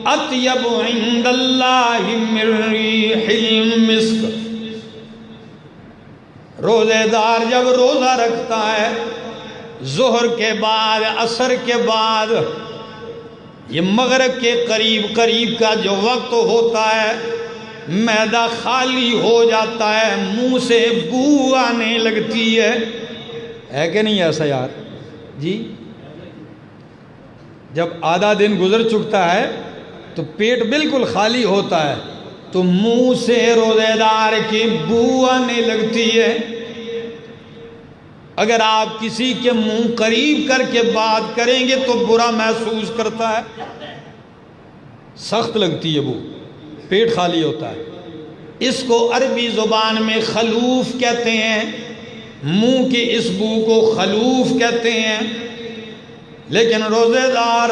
اطیب عند اللہ من ریح المسک۔ روزے دار جب روزہ رکھتا ہے، ظہر کے بعد، عصر کے بعد، یہ مغرب کے قریب کا جو وقت ہوتا ہے، معدہ خالی ہو جاتا ہے، منہ سے بو آنے لگتی ہے کہ نہیں ایسا یار جی؟ جب آدھا دن گزر چکتا ہے تو پیٹ بالکل خالی ہوتا ہے، تو منہ سے روزے دار کی بو آنے لگتی ہے۔ اگر آپ کسی کے منہ قریب کر کے بات کریں گے تو برا محسوس کرتا ہے، سخت لگتی ہے بو، پیٹ خالی ہوتا ہے۔ اس کو عربی زبان میں خلوف کہتے ہیں، منہ کی اس بو کو خلوف کہتے ہیں۔ لیکن روزے دار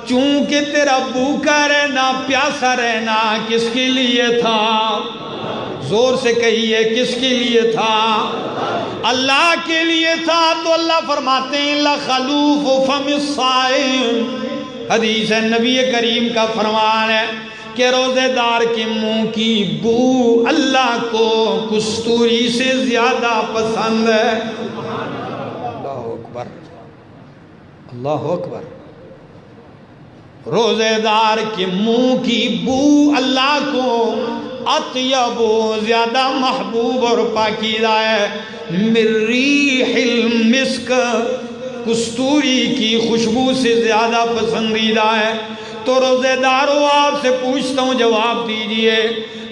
چونکہ تیرا بھوکا رہنا، پیاسا رہنا کس کے لیے تھا؟ زور سے کہیے کس کے لیے تھا؟ اللہ کے لیے تھا۔ تو اللہ فرماتے ہیں لَخَلُوفُ فَمِ الصَّائِمِ، حدیث نبی کریم کا فرمان ہے کہ روزے دار کے منہ کی بو اللہ کو کستوری سے زیادہ پسند ہے۔ اللہ اکبر، اللہ اکبر۔ روزے دار کے منہ کی بو اللہ کو اطیب، زیادہ محبوب اور پاکیزہ ہے، من ریح المسک، کستوری کی خوشبو سے زیادہ پسندیدہ ہے۔ تو روزے داروں آپ سے پوچھتا ہوں، جواب دیجئے،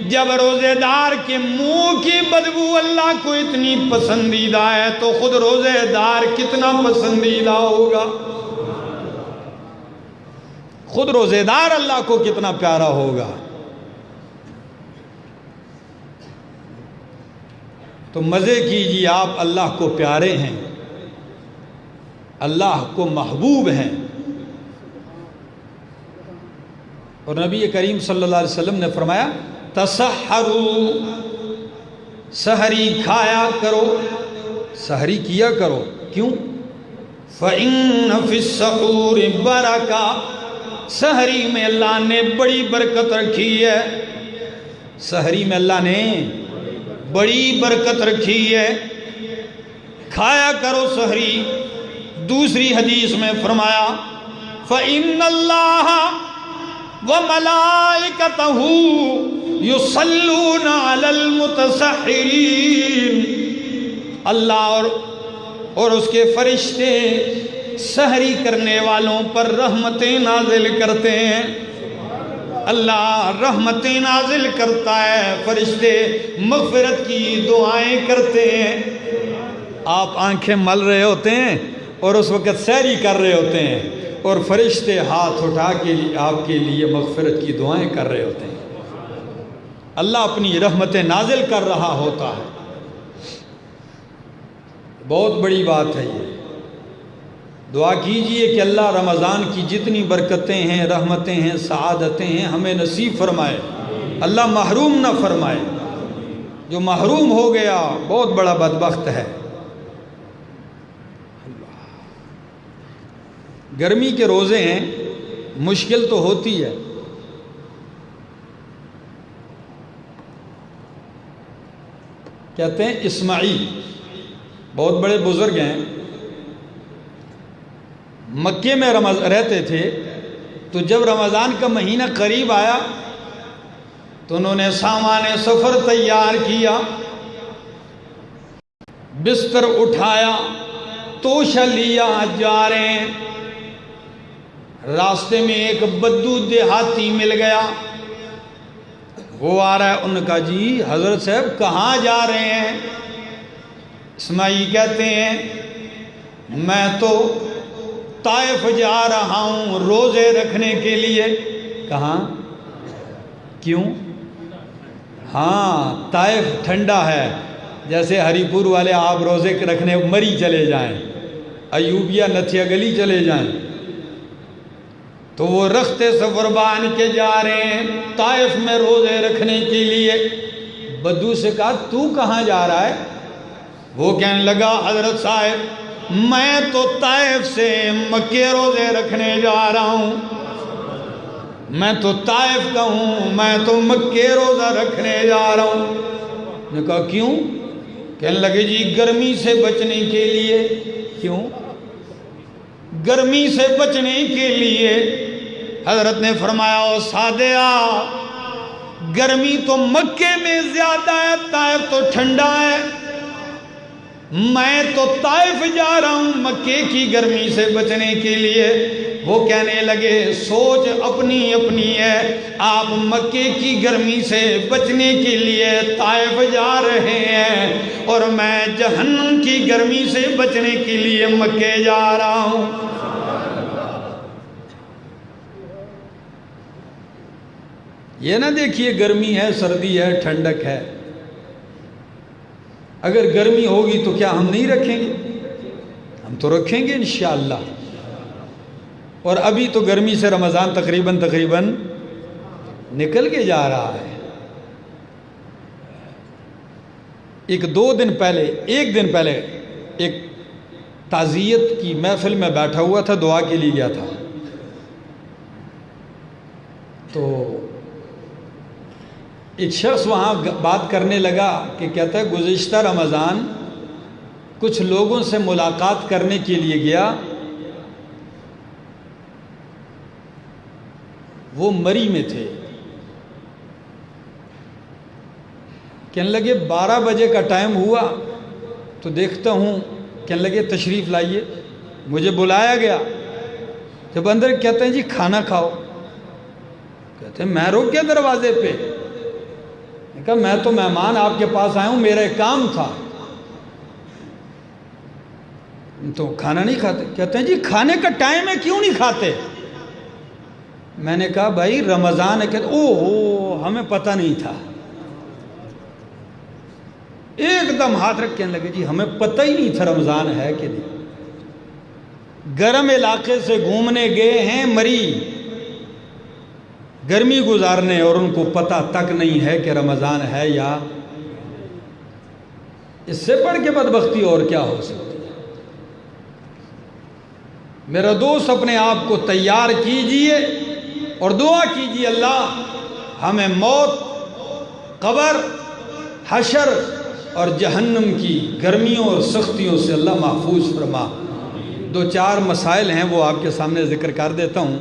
جب روزے دار کے منہ کی بدبو اللہ کو اتنی پسندیدہ ہے تو خود روزے دار کتنا پسندیدہ ہوگا؟ خود روزے دار اللہ کو کتنا پیارا ہوگا؟ تو مزے کیجیے، آپ اللہ کو پیارے ہیں، اللہ کو محبوب ہیں۔ اور نبی کریم صلی اللہ علیہ وسلم نے فرمایا تسحروا، سحری کھایا کرو، سحری کیا کرو۔ کیوں؟ فَإِنَّ فِي السَّحُورِ بَرَكَةً، سحری میں اللہ نے بڑی برکت رکھی ہے، سحری میں اللہ نے بڑی برکت رکھی ہے، کھایا کرو سحری۔ دوسری حدیث میں فرمایا فَإِنَّ اللَّهَ وَمَلَائِكَتَهُ يُصَلُّونَ عَلَى الْمُتَسَحِّرِينَ، اللہ اور اس کے فرشتے سحری کرنے والوں پر رحمتیں نازل کرتے ہیں۔ اللہ رحمتیں نازل کرتا ہے، فرشتے مغفرت کی دعائیں کرتے ہیں۔ آپ آنکھیں مل رہے ہوتے ہیں اور اس وقت سحری کر رہے ہوتے ہیں، اور فرشتے ہاتھ اٹھا کے آپ کے لیے مغفرت کی دعائیں کر رہے ہوتے ہیں۔ اللہ اپنی رحمتیں نازل کر رہا ہوتا ہے۔ بہت بڑی بات ہے یہ۔ دعا کیجئے کہ اللہ رمضان کی جتنی برکتیں ہیں، رحمتیں ہیں، سعادتیں ہیں، ہمیں نصیب فرمائے، اللہ محروم نہ فرمائے۔ جو محروم ہو گیا بہت بڑا بدبخت ہے۔ گرمی کے روزے ہیں، مشکل تو ہوتی ہے، کہتے ہیں اسماعیل بہت بڑے بزرگ ہیں، مکے میں رہتے تھے، تو جب رمضان کا مہینہ قریب آیا تو انہوں نے سامان سفر تیار کیا، بستر اٹھایا، توشہ لیا، جا رہے ہیں۔ راستے میں ایک بدو دیہاتی مل گیا، وہ آ رہا ہے، ان کا جی حضرت صاحب کہاں جا رہے ہیں؟ اسماعیل کہتے ہیں میں تو طائف جا رہا ہوں روزے رکھنے کے لیے۔ کہاں؟ کیوں؟ ہاں طائف ٹھنڈا ہے، جیسے ہری پور والے آپ روزے رکھنے مری چلے جائیں، ایوبیہ نتھیا گلی چلے جائیں، تو وہ رخت سفر بان کے جا رہے ہیں طائف میں روزے رکھنے کے لیے۔ بدو سے کہا تو کہاں جا رہا ہے؟ وہ کہنے لگا حضرت صاحب میں تو طائف سے مکے روزے رکھنے جا رہا ہوں، میں تو طائف کا ہوں، میں تو مکے روزہ رکھنے جا رہا ہوں۔ نے کہا کیوں؟ کہنے لگے جی گرمی سے بچنے کے لیے۔ کیوں؟ گرمی سے بچنے کے لیے۔ حضرت نے فرمایا او سادیا، گرمی تو مکے میں زیادہ ہے، طائف تو ٹھنڈا ہے، میں تو طائف جا رہا ہوں مکے کی گرمی سے بچنے کے لیے۔ وہ کہنے لگے سوچ اپنی اپنی ہے، آپ مکے کی گرمی سے بچنے کے لیے طائف جا رہے ہیں، اور میں جہنم کی گرمی سے بچنے کے لیے مکے جا رہا ہوں۔ یہ نہ دیکھیے گرمی ہے، سردی ہے، ٹھنڈک ہے۔ اگر گرمی ہوگی تو کیا ہم نہیں رکھیں گے؟ ہم تو رکھیں گے انشاءاللہ۔ اور ابھی تو گرمی سے رمضان تقریباً نکل کے جا رہا ہے۔ ایک دن پہلے ایک تعزیت کی محفل میں بیٹھا ہوا تھا، دعا کے لیے گیا تھا، تو ایک شخص وہاں بات کرنے لگا کہ کہتا ہے گزشتہ رمضان کچھ لوگوں سے ملاقات کرنے کے لیے گیا، وہ مری میں تھے، کہنے لگے 12 بجے کا ٹائم ہوا تو دیکھتا ہوں، کہنے لگے تشریف لائیے، مجھے بلایا گیا، جب اندر کہتے ہیں جی کھانا کھاؤ، کہتے ہیں میں رک گیا دروازے پہ، میں کہا میں تو مہمان آپ کے پاس آیا ہوں، میرا ایک کام تھا، تو کھانا نہیں کھاتے؟ کہتے ہیں جی کھانے کا ٹائم ہے کیوں نہیں کھاتے؟ میں نے کہا بھائی رمضان ہے، کہتے اوہ ہمیں پتہ نہیں تھا، ایک دم ہاتھ رکھ کہنے لگے جی ہمیں پتہ ہی نہیں تھا رمضان ہے کہ نہیں۔ گرم علاقے سے گھومنے گئے ہیں مری گرمی گزارنے، اور ان کو پتہ تک نہیں ہے کہ رمضان ہے یا، اس سے بڑھ کے بدبختی اور کیا ہو سکتی ہے؟ میرا دوست اپنے آپ کو تیار کیجئے اور دعا کیجئے اللہ ہمیں موت، قبر، حشر اور جہنم کی گرمیوں اور سختیوں سے اللہ محفوظ فرما۔ 2-4 مسائل ہیں وہ آپ کے سامنے ذکر کر دیتا ہوں۔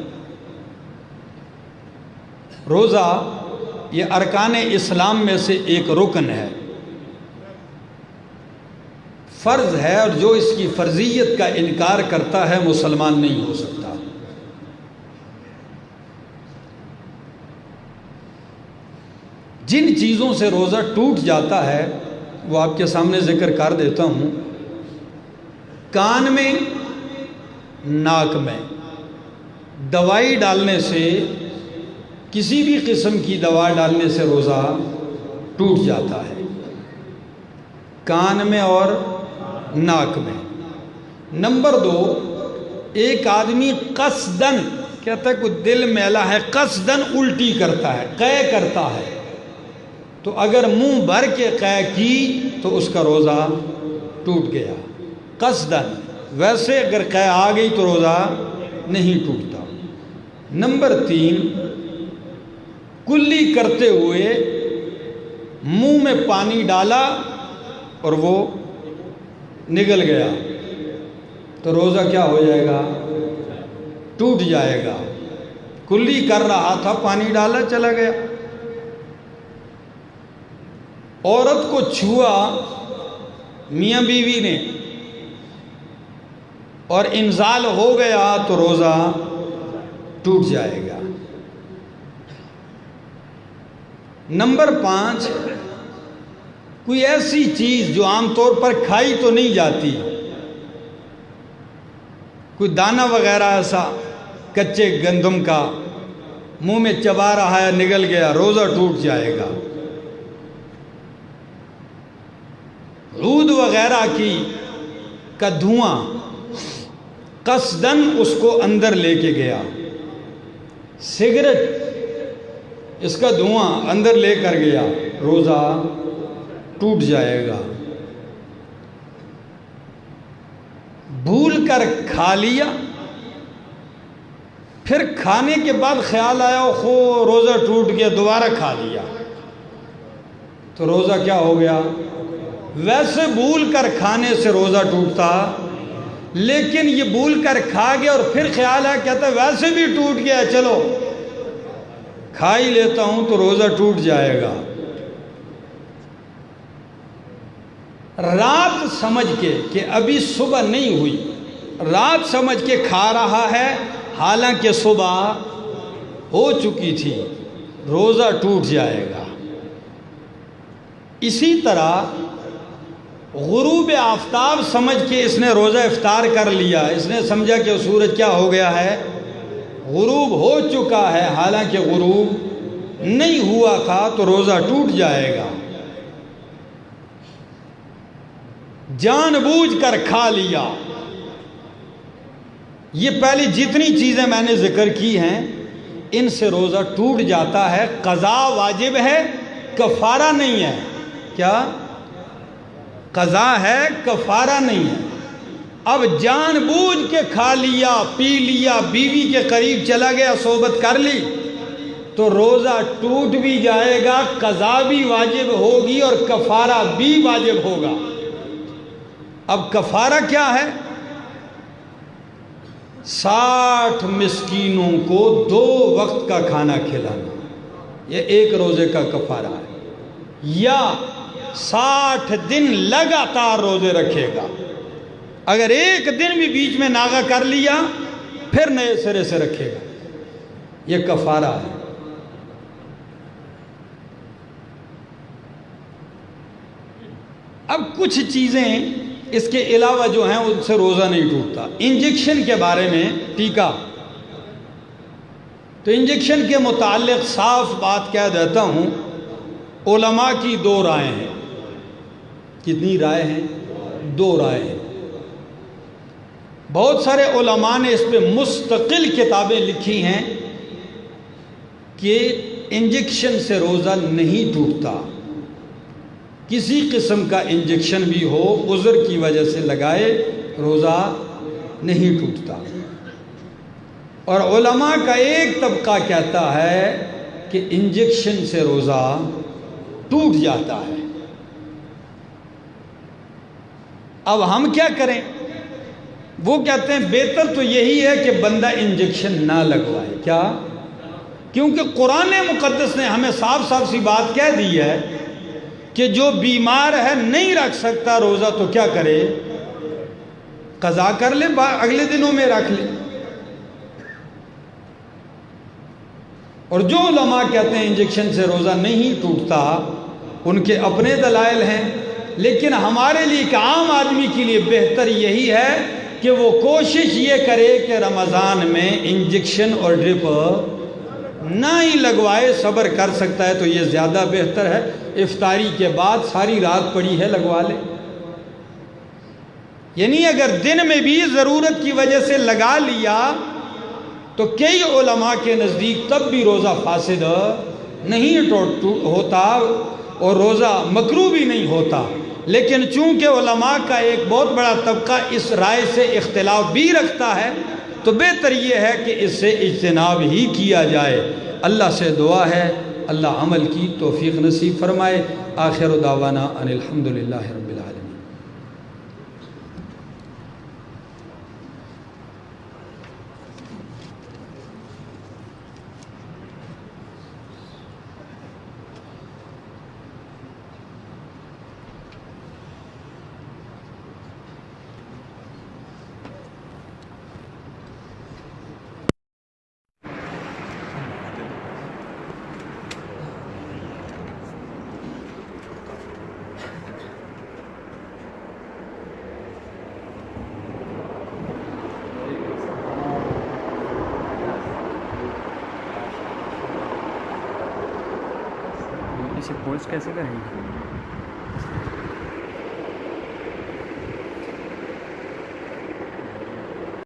روزہ یہ ارکان اسلام میں سے ایک رکن ہے، فرض ہے، اور جو اس کی فرضیت کا انکار کرتا ہے مسلمان نہیں ہو سکتا۔ جن چیزوں سے روزہ ٹوٹ جاتا ہے وہ آپ کے سامنے ذکر کر دیتا ہوں۔ کان میں، ناک میں دوائی ڈالنے سے، کسی بھی قسم کی دوا ڈالنے سے روزہ ٹوٹ جاتا ہے، کان میں اور ناک میں۔ نمبر 2، ایک آدمی قصدن، کہتا ہے کوئی دل میلا ہے، قصدن الٹی کرتا ہے، قے کرتا ہے، تو اگر منہ بھر کے قے کی تو اس کا روزہ ٹوٹ گیا قصدن۔ ویسے اگر قے آ گئی تو روزہ نہیں ٹوٹتا۔ نمبر 3، کلی کرتے ہوئے منہ میں پانی ڈالا اور وہ نگل گیا تو روزہ کیا ہو جائے گا؟ ٹوٹ جائے گا۔ کلی کر رہا تھا، پانی ڈالا، چلا گیا۔ عورت کو چھوا میاں بیوی نے اور انزال ہو گیا تو روزہ ٹوٹ جائے گا۔ نمبر 5، کوئی ایسی چیز جو عام طور پر کھائی تو نہیں جاتی، کوئی دانہ وغیرہ ایسا کچے گندم کا منہ میں چبا رہا ہے، نگل گیا، روزہ ٹوٹ جائے گا۔ عود وغیرہ کا دھواں قصدن اس کو اندر لے کے گیا، سگریٹ اس کا دھواں اندر لے کر گیا، روزہ ٹوٹ جائے گا۔ بھول کر کھا لیا، پھر کھانے کے بعد خیال آیا خو روزہ ٹوٹ گیا، دوبارہ کھا لیا تو روزہ کیا ہو گیا؟ ویسے بھول کر کھانے سے روزہ ٹوٹتا، لیکن یہ بھول کر کھا گیا اور پھر خیال ہے، کہتا ہے ویسے بھی ٹوٹ گیا، چلو کھا ہی لیتا ہوں تو روزہ ٹوٹ جائے گا۔ رات سمجھ کے کہ ابھی صبح نہیں ہوئی، رات سمجھ کے کھا رہا ہے حالانکہ صبح ہو چکی تھی، روزہ ٹوٹ جائے گا۔ اسی طرح غروب آفتاب سمجھ کے اس نے روزہ افطار کر لیا، اس نے سمجھا کہ سورج کیا ہو گیا ہے؟ غروب ہو چکا ہے، حالانکہ غروب نہیں ہوا تھا تو روزہ ٹوٹ جائے گا۔ جان بوجھ کر کھا لیا، یہ پہلی جتنی چیزیں میں نے ذکر کی ہیں ان سے روزہ ٹوٹ جاتا ہے۔ قضا واجب ہے، کفارہ نہیں ہے۔ کیا؟ قضا ہے، کفارہ نہیں ہے۔ اب جان بوجھ کے کھا لیا، پی لیا، بیوی کے قریب چلا گیا، صحبت کر لی تو روزہ ٹوٹ بھی جائے گا، قضا بھی واجب ہوگی اور کفارہ بھی واجب ہوگا۔ اب کفارہ کیا ہے؟ 60 مسکینوں کو 2 وقت کا کھانا کھلانا، یہ ایک روزے کا کفارہ ہے۔ یا 60 دن لگاتار روزے رکھے گا، اگر ایک دن بھی بیچ میں ناغہ کر لیا پھر نئے سرے سے رکھے گا، یہ کفارہ ہے۔ اب کچھ چیزیں اس کے علاوہ جو ہیں ان سے روزہ نہیں ٹوٹتا۔ انجیکشن کے بارے میں، ٹیکا، تو انجیکشن کے متعلق صاف بات کہہ دیتا ہوں، علماء کی 2 رائے ہیں۔ کتنی رائے ہیں؟ 2 رائے ہیں۔ بہت سارے علماء نے اس پہ مستقل کتابیں لکھی ہیں کہ انجیکشن سے روزہ نہیں ٹوٹتا، کسی قسم کا انجیکشن بھی ہو، عذر کی وجہ سے لگائے، روزہ نہیں ٹوٹتا۔ اور علماء کا ایک طبقہ کہتا ہے کہ انجیکشن سے روزہ ٹوٹ جاتا ہے۔ اب ہم کیا کریں؟ وہ کہتے ہیں بہتر تو یہی ہے کہ بندہ انجیکشن نہ لگوائے۔ کیا؟ کیونکہ قرآن مقدس نے ہمیں صاف صاف سی بات کہہ دی ہے کہ جو بیمار ہے نہیں رکھ سکتا روزہ تو کیا کرے؟ قضا کر لے، اگلے دنوں میں رکھ لے۔ اور جو علماء کہتے ہیں انجیکشن سے روزہ نہیں ٹوٹتا، ان کے اپنے دلائل ہیں، لیکن ہمارے لیے ایک عام آدمی کے لیے بہتر یہی ہے کہ وہ کوشش یہ کرے کہ رمضان میں انجیکشن اور ڈرپ نہ ہی لگوائے۔ صبر کر سکتا ہے تو یہ زیادہ بہتر ہے، افطاری کے بعد ساری رات پڑی ہے لگوا لے۔ یعنی اگر دن میں بھی ضرورت کی وجہ سے لگا لیا تو کئی علماء کے نزدیک تب بھی روزہ فاسد نہیں ہوتا اور روزہ مکروہ بھی نہیں ہوتا۔ لیکن چونکہ علماء کا ایک بہت بڑا طبقہ اس رائے سے اختلاف بھی رکھتا ہے تو بہتر یہ ہے کہ اس سے اجتناب ہی کیا جائے۔ اللہ سے دعا ہے اللہ عمل کی توفیق نصیب فرمائے۔ آخر دعوانا ان الحمدللہ رب العالمین۔ اسے پوسٹ کیسے کریں گے؟